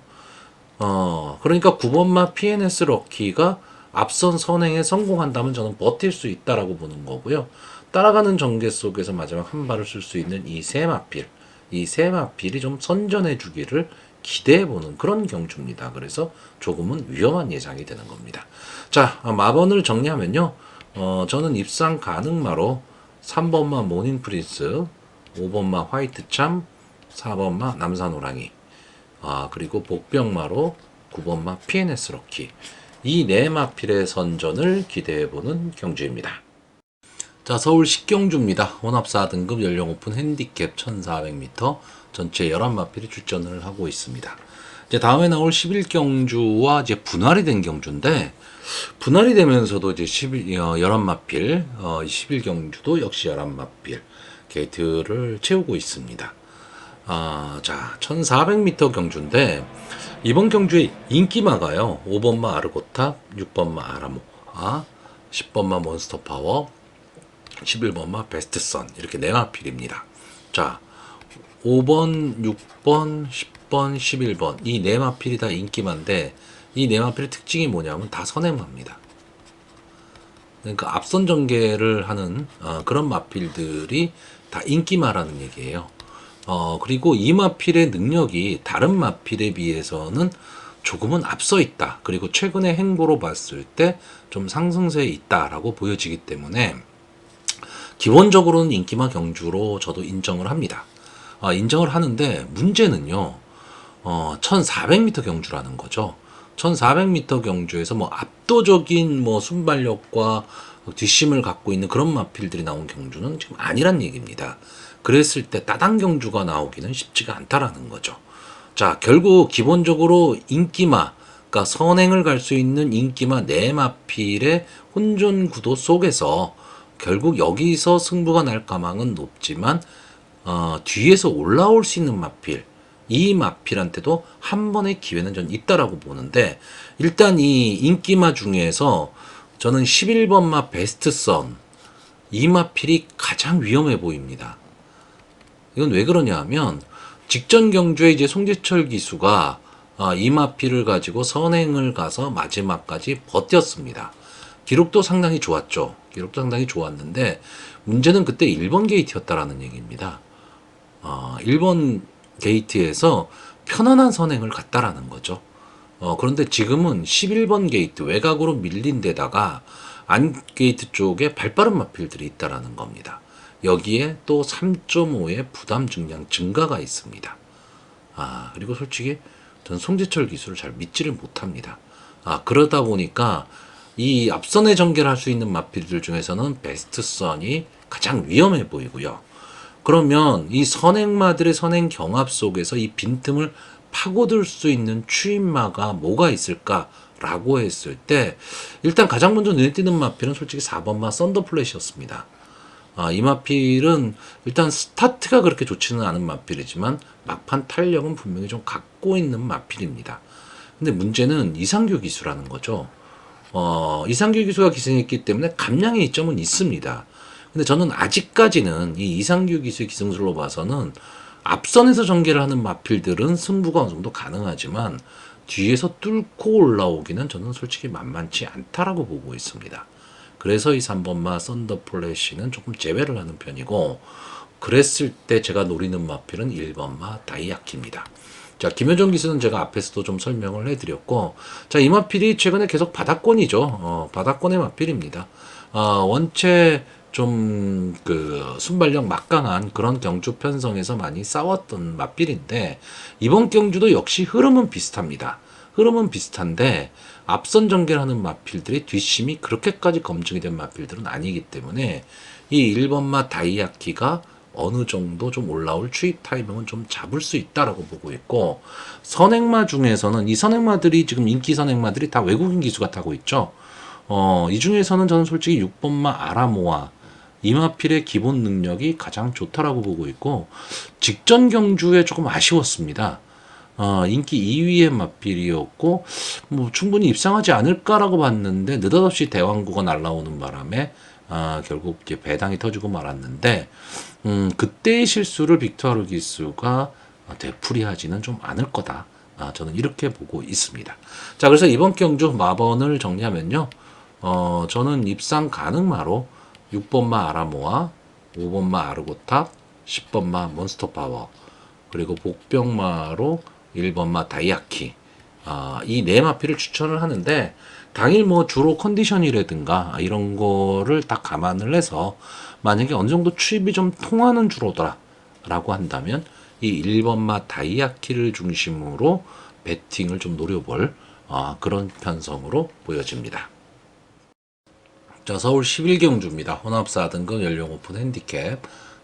그러니까 9번마 PNS 럭키가 앞선 선행에 성공한다면 저는 버틸 수 있다라고 보는 거고요. 따라가는 전개 속에서 마지막 한 발을 쓸 수 있는 이 세 마필, 이 세 마필이 좀 선전해 주기를 기대해 보는 그런 경주입니다. 그래서 조금은 위험한 예상이 되는 겁니다. 자, 마번을 정리하면요. 저는 입상 가능마로 3번마 모닝 프린스, 5번마 화이트참, 4번마 남산 호랑이, 그리고 복병마로 9번마 PNS 럭키, 이 네 마필의 선전을 기대해보는 경주입니다. 자, 서울 식경주입니다. 혼합 4등급 연령 오픈 핸디캡 1400m 전체 11마필이 출전을 하고 있습니다. 이제 다음에 나올 11경주와 이제 분할이 된 경주인데, 분할이 되면서도 이제 11마필, 11경주도 역시 11마필 게이트를 채우고 있습니다. 자, 1400m 경주인데, 이번 경주의 인기마가요, 5번마 아르고탑, 6번마 아라모, 10번마 몬스터파워, 11번마 베스트선, 이렇게 4마필입니다. 자, 5번, 6번, 10번, 11번 이 4마필이 다 인기마인데, 이 4마필의 특징이 뭐냐면 다 선행마입니다. 그러니까 앞선 전개를 하는 그런 마필들이 다 인기마라는 얘기예요. 그리고 이 마필의 능력이 다른 마필에 비해서는 조금은 앞서 있다. 그리고 최근의 행보로 봤을 때 좀 상승세에 있다라고 보여지기 때문에 기본적으로는 인기마 경주로 저도 인정을 합니다. 인정을 하는데, 문제는요, 1400m 경주라는 거죠. 1400m 경주에서 뭐 압도적인 뭐 순발력과 뒷심을 갖고 있는 그런 마필들이 나온 경주는 지금 아니란 얘기입니다. 그랬을 때 따당 경주가 나오기는 쉽지가 않다라는 거죠. 자, 결국 기본적으로 인기마, 그러니까 선행을 갈 수 있는 인기마 4마필의 혼전 구도 속에서 결국 여기서 승부가 날 가망은 높지만, 뒤에서 올라올 수 있는 마필, 이 마필한테도 한 번의 기회는 전 있다라고 보는데, 일단 이 인기마 중에서 저는 11번마 베스트선, 이 마필이 가장 위험해 보입니다. 이건 왜 그러냐 하면, 직전 경주에 이제 송재철 기수가 이 마필을 가지고 선행을 가서 마지막까지 버텼습니다. 기록도 상당히 좋았죠. 기록도 상당히 좋았는데, 문제는 그때 1번 게이트였다라는 얘기입니다. 1번 게이트에서 편안한 선행을 갔다라는 거죠. 그런데 지금은 11번 게이트 외곽으로 밀린 데다가 안 게이트 쪽에 발빠른 마필들이 있다라는 겁니다. 여기에 또 3.5의 부담 중량 증가가 있습니다. 그리고 솔직히 저는 송재철 기술을 잘 믿지를 못합니다. 그러다 보니까 이 앞선에 전개를 할 수 있는 마필들 중에서는 베스트선이 가장 위험해 보이고요. 그러면 이 선행마들의 선행 경합 속에서 이 빈틈을 파고들 수 있는 추임마가 뭐가 있을까라고 했을 때 일단 가장 먼저 눈에 띄는 마필은 솔직히 4번마 썬더플래시였습니다. 이 마필은 일단 스타트가 그렇게 좋지는 않은 마필이지만 막판 탄력은 분명히 좀 갖고 있는 마필입니다. 근데 문제는 이상규 기수라는 거죠. 이상규 기수가 기승했기 때문에 감량의 이점은 있습니다. 근데 저는 아직까지는 이 이상규 기수의 기승술로 봐서는 앞선에서 전개를 하는 마필들은 승부가 어느 정도 가능하지만 뒤에서 뚫고 올라오기는 저는 솔직히 만만치 않다라고 보고 있습니다. 그래서 이 3번마 썬더플래시는 조금 제외를 하는 편이고, 그랬을 때 제가 노리는 마필은 1번마 다이아키입니다. 자, 김효정 기수는 제가 앞에서도 좀 설명을 해드렸고, 자, 이 마필이 최근에 계속 바닥권이죠. 바닥권의 마필입니다. 원체 좀 순발력 막강한 그런 경주 편성에서 많이 싸웠던 마필인데, 이번 경주도 역시 흐름은 비슷합니다. 흐름은 비슷한데 앞선 전개를 하는 마필들이 뒷심이 그렇게까지 검증이 된 마필들은 아니기 때문에 이 1번마 다이아키가 어느 정도 좀 올라올 추입 타이밍은 좀 잡을 수 있다라고 보고 있고, 선행마 중에서는 이 선행마들이 지금 인기 선행마들이 다 외국인 기수가 타고 있죠. 이 중에서는 저는 솔직히 6번마 아라모아 이 마필의 기본 능력이 가장 좋다라고 보고 있고, 직전 경주에 조금 아쉬웠습니다. 인기 2위의 마필이었고 뭐 충분히 입상하지 않을까라고 봤는데 느닷없이 대왕구가 날라오는 바람에 결국 이제 배당이 터지고 말았는데, 그때의 실수를 빅토르 기수가 되풀이하지는 좀 않을 거다. 저는 이렇게 보고 있습니다. 자, 그래서 이번 경주 마번을 정리하면요, 저는 입상 가능마로 6번마 아라모아, 5번마 아르고탑, 10번마 몬스터파워, 그리고 복병마로 1번마 다이아키, 이 네 마필을 추천을 하는데, 당일 뭐 주로 컨디션이라든가 이런 거를 딱 감안을 해서 만약에 어느 정도 추입이 좀 통하는 주로더라 라고 한다면 이 1번마 다이아키를 중심으로 배팅을 좀 노려볼 그런 편성으로 보여집니다. 자, 서울 11경주입니다. 혼합 4등급 연령 오픈 핸디캡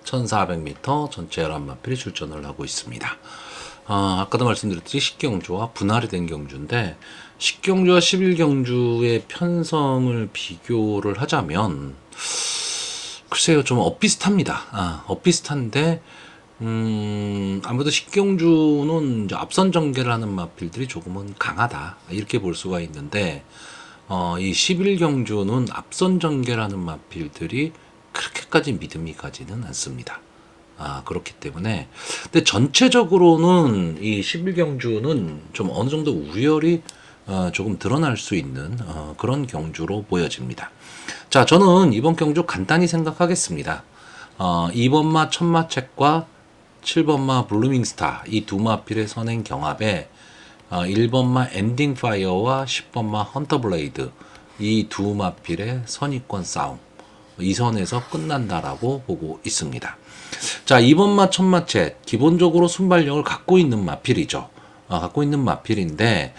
1400m 전체 11마필이 출전을 하고 있습니다. 아까도 말씀드렸듯이 10경주와 분할이 된 경주인데, 10경주와 11경주의 편성을 비교를 하자면 글쎄요, 좀 엇비슷합니다. 엇비슷한데 아무래도 10경주는 이제 앞선 전개를 하는 마필들이 조금은 강하다 이렇게 볼 수가 있는데, 이 11경주는 앞선 전개를 하는 마필들이 그렇게까지 믿음이 가지는 않습니다. 그렇기 때문에, 근데 전체적으로는 이 11경주는 좀 어느 정도 우열이 조금 드러날 수 있는 그런 경주로 보여집니다. 자, 저는 이번 경주 간단히 생각하겠습니다. 2번마 천마책과 7번마 블루밍스타 이 두 마필의 선행 경합에 1번마 엔딩 파이어와 10번마 헌터블레이드 이 두 마필의 선의권 싸움, 이 선에서 끝난다라고 보고 있습니다. 자, 2번마 천마체 기본적으로 순발력을 갖고 있는 마필이죠. 갖고 있는 마필인데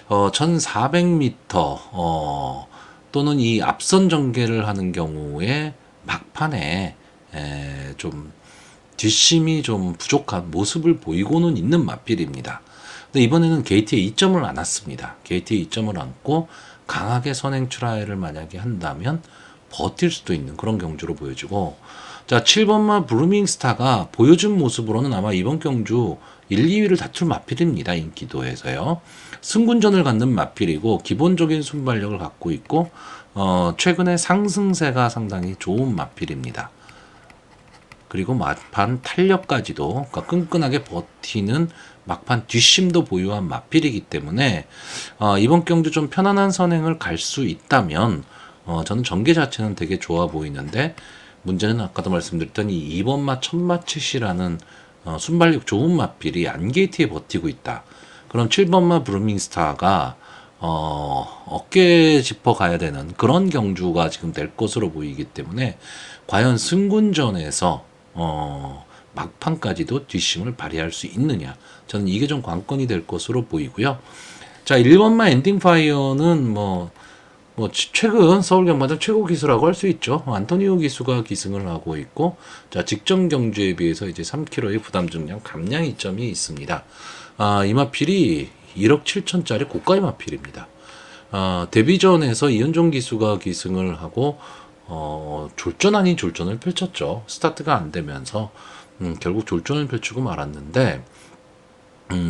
1400m 또는 이 앞선 전개를 하는 경우에 막판에 좀 뒷심이 좀 부족한 모습을 보이고는 있는 마필입니다. 근데 이번에는 게이트에 2점을 안 왔습니다. 게이트에 2점을 안고 강하게 선행 트라이를 만약에 한다면 버틸 수도 있는 그런 경주로 보여지고, 자, 7번마 블루밍스타가 보여준 모습으로는 아마 이번 경주 1, 2위를 다툴 마필입니다. 인기도에서요. 승군전을 갖는 마필이고 기본적인 순발력을 갖고 있고 최근에 상승세가 상당히 좋은 마필입니다. 그리고 막판 탄력까지도, 그러니까 끈끈하게 버티는 막판 뒷심도 보유한 마필이기 때문에 이번 경주 좀 편안한 선행을 갈 수 있다면 저는 전개 자체는 되게 좋아 보이는데, 문제는 아까도 말씀드렸던 이 2번마 천마치시라는 순발력 좋은 마필이 안게이트에 버티고 있다. 그럼 7번마 브루밍스타가 어깨 짚어 가야 되는 그런 경주가 지금 될 것으로 보이기 때문에 과연 승군전에서 막판까지도 뒷심을 발휘할 수 있느냐, 저는 이게 좀 관건이 될 것으로 보이고요. 자, 1번마 엔딩파이어는 최근 서울경마장 최고 기수라고 할 수 있죠. 안토니오 기수가 기승을 하고 있고, 자, 직전 경주에 비해서 이제 3kg의 부담 중량 감량 이점이 있습니다. 이 마필이 1억 7천짜리 고가의 마필입니다. 데뷔전에서 이현종 기수가 기승을 하고, 졸전 아닌 졸전을 펼쳤죠. 스타트가 안 되면서, 결국 졸전을 펼치고 말았는데,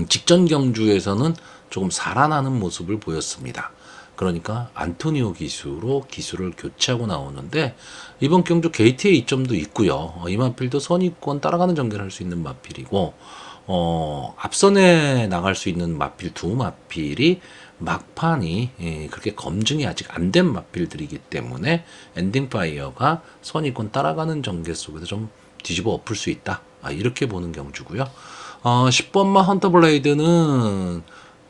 직전 경주에서는 조금 살아나는 모습을 보였습니다. 그러니까 안토니오 기수로 기수를 교체하고 나오는데, 이번 경주 게이트의 이점도 있고요. 이 마필도 선입권 따라가는 전개를 할 수 있는 마필이고, 앞선에 나갈 수 있는 마필 두 마필이 막판이 그렇게 검증이 아직 안 된 마필들이기 때문에 엔딩파이어가 선입권 따라가는 전개 속에서 좀 뒤집어 엎을 수 있다. 이렇게 보는 경주고요. 10번마 헌터블레이드는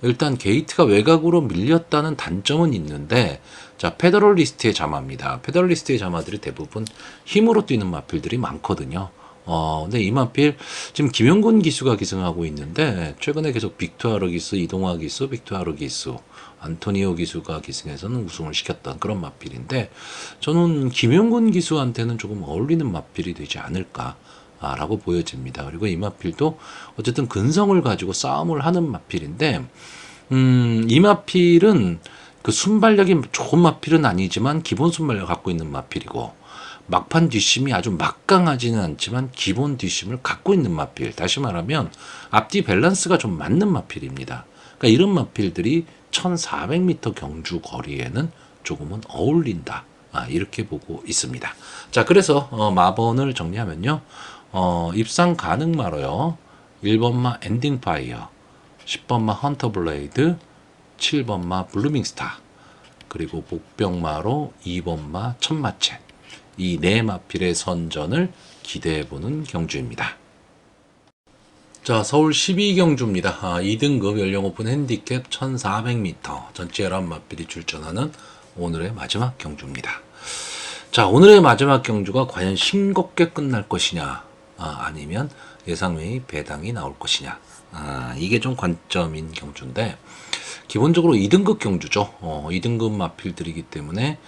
일단 게이트가 외곽으로 밀렸다는 단점은 있는데, 자, 페더럴리스트의 자마입니다. 페더럴리스트의 자마들이 대부분 힘으로 뛰는 마필들이 많거든요. 근데 이 마필 지금 김영곤 기수가 기승하고 있는데, 최근에 계속 빅투아르 기수, 이동화 기수, 빅투아르 기수, 안토니오 기수가 기승해서는 우승을 시켰던 그런 마필인데, 저는 김영곤 기수한테는 조금 어울리는 마필이 되지 않을까 라고 보여집니다. 그리고 이 마필도 어쨌든 근성을 가지고 싸움을 하는 마필인데, 이 마필은 그 순발력이 좋은 마필은 아니지만 기본 순발력 갖고 있는 마필이고, 막판 뒷심이 아주 막강하지는 않지만 기본 뒷심을 갖고 있는 마필. 다시 말하면 앞뒤 밸런스가 좀 맞는 마필입니다. 그러니까 이런 마필들이 1400m 경주 거리에는 조금은 어울린다. 이렇게 보고 있습니다. 자, 그래서 마번을 정리하면요. 입상 가능마로요. 1번마 엔딩파이어, 10번마 헌터블레이드, 7번마 블루밍스타, 그리고 복병마로 2번마 천마쳇. 이 네 마필의 선전을 기대해보는 경주입니다. 자, 서울 12경주입니다. 2등급 연령 오픈 핸디캡 1400m 전체 11마필이 출전하는 오늘의 마지막 경주입니다. 자, 오늘의 마지막 경주가 과연 싱겁게 끝날 것이냐, 아니면 예상 외의 배당이 나올 것이냐, 이게 좀 관점인 경주인데, 기본적으로 2등급 경주죠. 2등급 마필들이기 때문에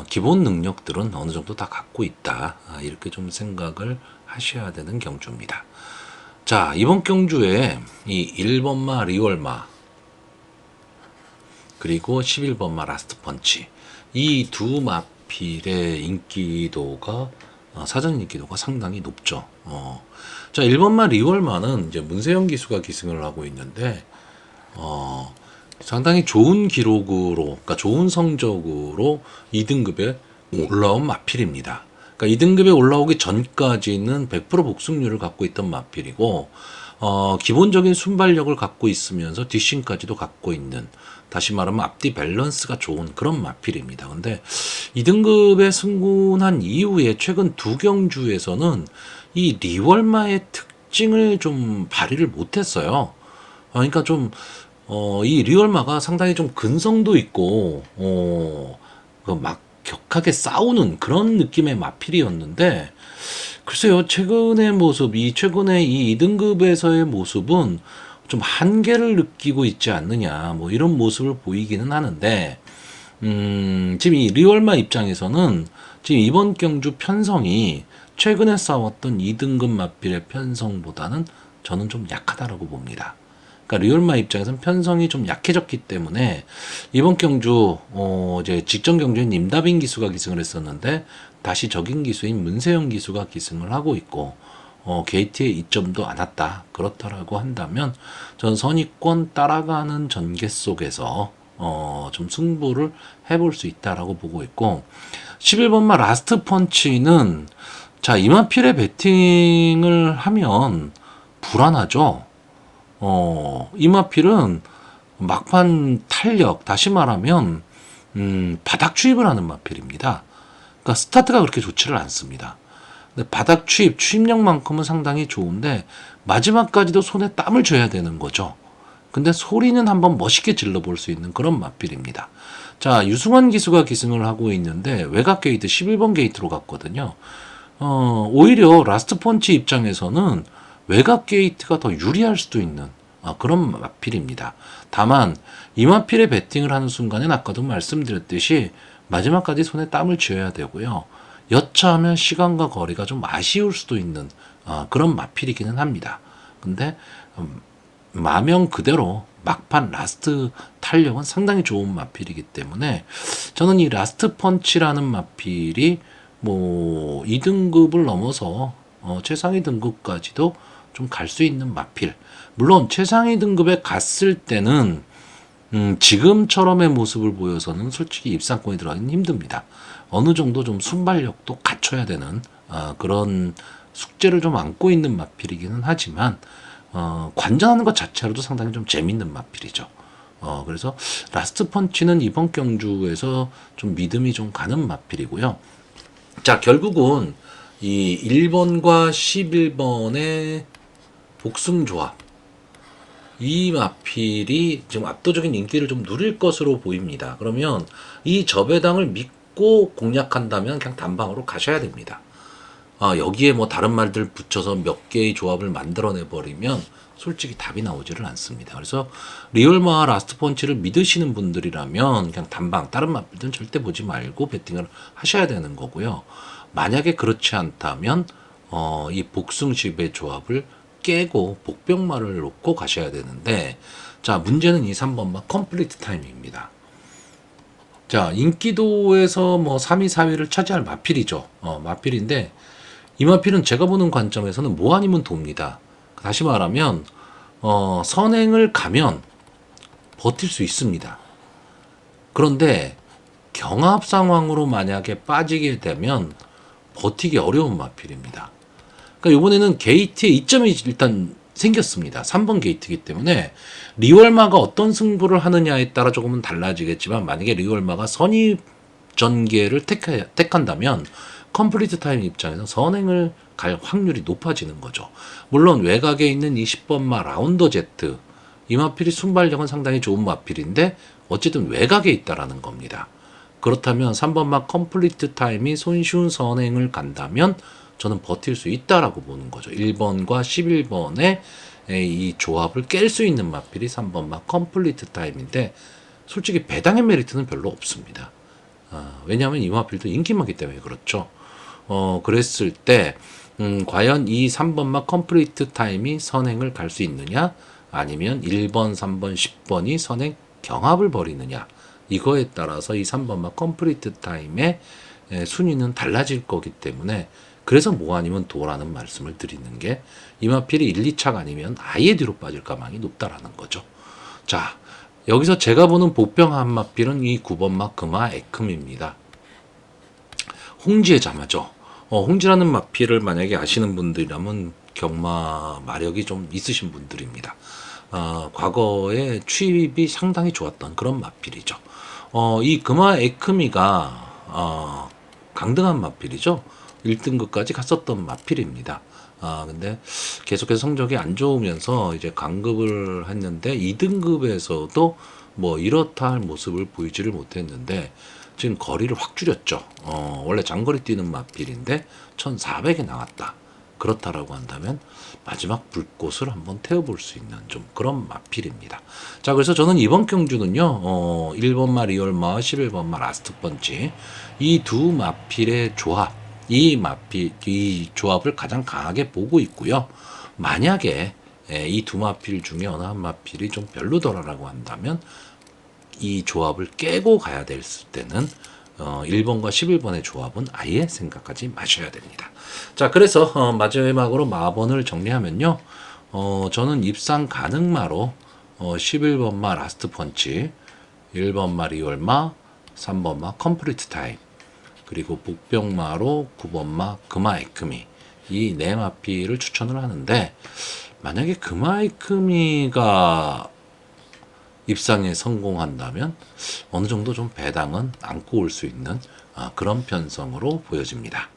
기본 능력들은 어느 정도 다 갖고 있다. 이렇게 좀 생각을 하셔야 되는 경주입니다. 자, 이번 경주에 이 1번마 리월마, 그리고 11번마 라스트 펀치, 이 두 마필의 인기도가, 사전 인기도가 상당히 높죠. 자, 1번마 리월마는 이제 문세영 기수가 기승을 하고 있는데, 상당히 좋은 기록으로, 그러니까 좋은 성적으로 2등급에 올라온 마필입니다. 그러니까 2등급에 올라오기 전까지는 100% 복승률을 갖고 있던 마필이고, 기본적인 순발력을 갖고 있으면서 뒷심까지도 갖고 있는, 다시 말하면 앞뒤 밸런스가 좋은 그런 마필입니다. 근데 2등급에 승군한 이후에 최근 두 경주에서는 이 리월마의 특징을 좀 발휘를 못했어요. 그러니까 좀 이 리얼마가 상당히 좀 근성도 있고, 막 격하게 싸우는 그런 느낌의 마필이었는데, 글쎄요, 최근의 이 2등급에서의 모습은 좀 한계를 느끼고 있지 않느냐, 이런 모습을 보이기는 하는데, 지금 이 리얼마 입장에서는 지금 이번 경주 편성이 최근에 싸웠던 2등급 마필의 편성보다는 저는 좀 약하다라고 봅니다. 그러니까 리얼마 입장에서는 편성이 좀 약해졌기 때문에 이번 경주 이제 직전 경주엔 임다빈 기수가 기승을 했었는데, 다시 적인 기수인 문세영 기수가 기승을 하고 있고, 게이트에 이점도 안 왔다. 그렇다라고 한다면 전 선입권 따라가는 전개 속에서 좀 승부를 해볼 수 있다라고 보고 있고, 11번마 라스트 펀치는, 자, 이마필의 배팅을 하면 불안하죠. 이마필은 막판 탄력, 다시 말하면 바닥 추입을 하는 마필입니다. 그러니까 스타트가 그렇게 좋지를 않습니다. 근데 바닥 취입력만큼은 상당히 좋은데 마지막까지도 손에 땀을 줘야 되는 거죠. 근데 소리는 한번 멋있게 질러볼 수 있는 그런 마필입니다. 자, 유승환 기수가 기승을 하고 있는데 외곽 게이트 11번 게이트로 갔거든요. 오히려 라스트 펀치 입장에서는 외곽 게이트가 더 유리할 수도 있는 그런 마필입니다. 다만 이 마필에 배팅을 하는 순간엔 아까도 말씀드렸듯이 마지막까지 손에 땀을 쥐어야 되고요. 여차하면 시간과 거리가 좀 아쉬울 수도 있는 그런 마필이기는 합니다. 근데 마명 그대로 막판 라스트 탄력은 상당히 좋은 마필이기 때문에 저는 이 라스트 펀치라는 마필이 뭐 2등급을 넘어서 최상위 등급까지도 좀 갈 수 있는 마필. 물론 최상위 등급에 갔을 때는 지금처럼의 모습을 보여서는 솔직히 입상권에 들어가기는 힘듭니다. 어느 정도 좀 순발력도 갖춰야 되는 그런 숙제를 좀 안고 있는 마필이기는 하지만 관전하는 것 자체로도 상당히 좀 재밌는 마필이죠. 그래서 라스트 펀치는 이번 경주에서 좀 믿음이 좀 가는 마필이고요. 자, 결국은 이 1번과 11번의 복승조합, 이 마필이 지금 압도적인 인기를 좀 누릴 것으로 보입니다. 그러면 이 저배당을 믿고 공략한다면 그냥 단방으로 가셔야 됩니다. 여기에 뭐 다른 말들 붙여서 몇 개의 조합을 만들어내 버리면 솔직히 답이 나오지를 않습니다. 그래서 리얼마 라스트 펀치를 믿으시는 분들이라면 그냥 단방 다른 마필들은 절대 보지 말고 배팅을 하셔야 되는 거고요. 만약에 그렇지 않다면 이 복승십의 조합을 깨고 복병마를 놓고 가셔야 되는데, 자, 문제는 이 3번마 컴플리트 타이밍입니다. 자, 인기도에서 뭐 3위, 4위를 차지할 마필이죠. 마필인데 이 마필은 제가 보는 관점에서는 뭐 아니면 돕니다. 다시 말하면 선행을 가면 버틸 수 있습니다. 그런데 경합 상황으로 만약에 빠지게 되면 버티기 어려운 마필입니다. 그러니까 이번에는 게이트에 이점이 일단 생겼습니다. 3번 게이트이기 때문에 리월마가 어떤 승부를 하느냐에 따라 조금은 달라지겠지만 만약에 리월마가 선입 전개를 택한다면 컴플리트 타임 입장에서 선행을 갈 확률이 높아지는 거죠. 물론 외곽에 있는 20번마 라운더 제트 이 마필이 순발력은 상당히 좋은 마필인데 어쨌든 외곽에 있다라는 겁니다. 그렇다면 3번마 컴플리트 타임이 손쉬운 선행을 간다면 저는 버틸 수 있다라고 보는 거죠. 1번과 11번의 이 조합을 깰 수 있는 마필이 3번마 컴플리트 타임인데 솔직히 배당의 메리트는 별로 없습니다. 왜냐하면 이 마필도 인기마기 때문에 그렇죠. 그랬을 때 과연 이 3번마 컴플리트 타임이 선행을 갈 수 있느냐 아니면 1번, 3번, 10번이 선행 경합을 벌이느냐 이거에 따라서 이 3번마 컴플리트 타임의 순위는 달라질 거기 때문에 그래서 뭐 아니면 도라는 말씀을 드리는 게 이 마필이 1, 2차가 아니면 아예 뒤로 빠질 가망이 높다라는 거죠. 자, 여기서 제가 보는 복병 한 마필은 이 9번마 금화 에큼입니다. 홍지의 자마죠. 홍지라는 마필을 만약에 아시는 분들이라면 경마 마력이 좀 있으신 분들입니다. 과거에 취입이 상당히 좋았던 그런 마필이죠. 이 금화 에크미가 강등한 마필이죠. 1등급까지 갔었던 마필입니다. 근데 계속해서 성적이 안 좋으면서 이제 강급을 했는데 2등급에서도 뭐 이렇다 할 모습을 보이지를 못했는데 지금 거리를 확 줄였죠. 원래 장거리 뛰는 마필인데 1400에 나왔다. 그렇다라고 한다면 마지막 불꽃을 한번 태워볼 수 있는 좀 그런 마필입니다. 자, 그래서 저는 이번 경주는요, 1번마 리얼마, 11번마 라스트 펀치 이 두 마필의 조합, 이 조합을 가장 강하게 보고 있고요. 만약에 이 두 마필 중에 어느 한 마필이 좀 별로더라라고 한다면 이 조합을 깨고 가야 될 때는 1번과 11번의 조합은 아예 생각하지 마셔야 됩니다. 자, 그래서 마지막으로 마번을 정리하면요. 저는 입상 가능마로 11번마 라스트 펀치, 1번마 리얼마, 3번마 컴플리트 타임, 그리고 복병마로 9번마 금화에크미 이 네 마필을 추천을 하는데 만약에 금화에크미가 입상에 성공한다면 어느 정도 좀 배당은 안고 올 수 있는 그런 편성으로 보여집니다.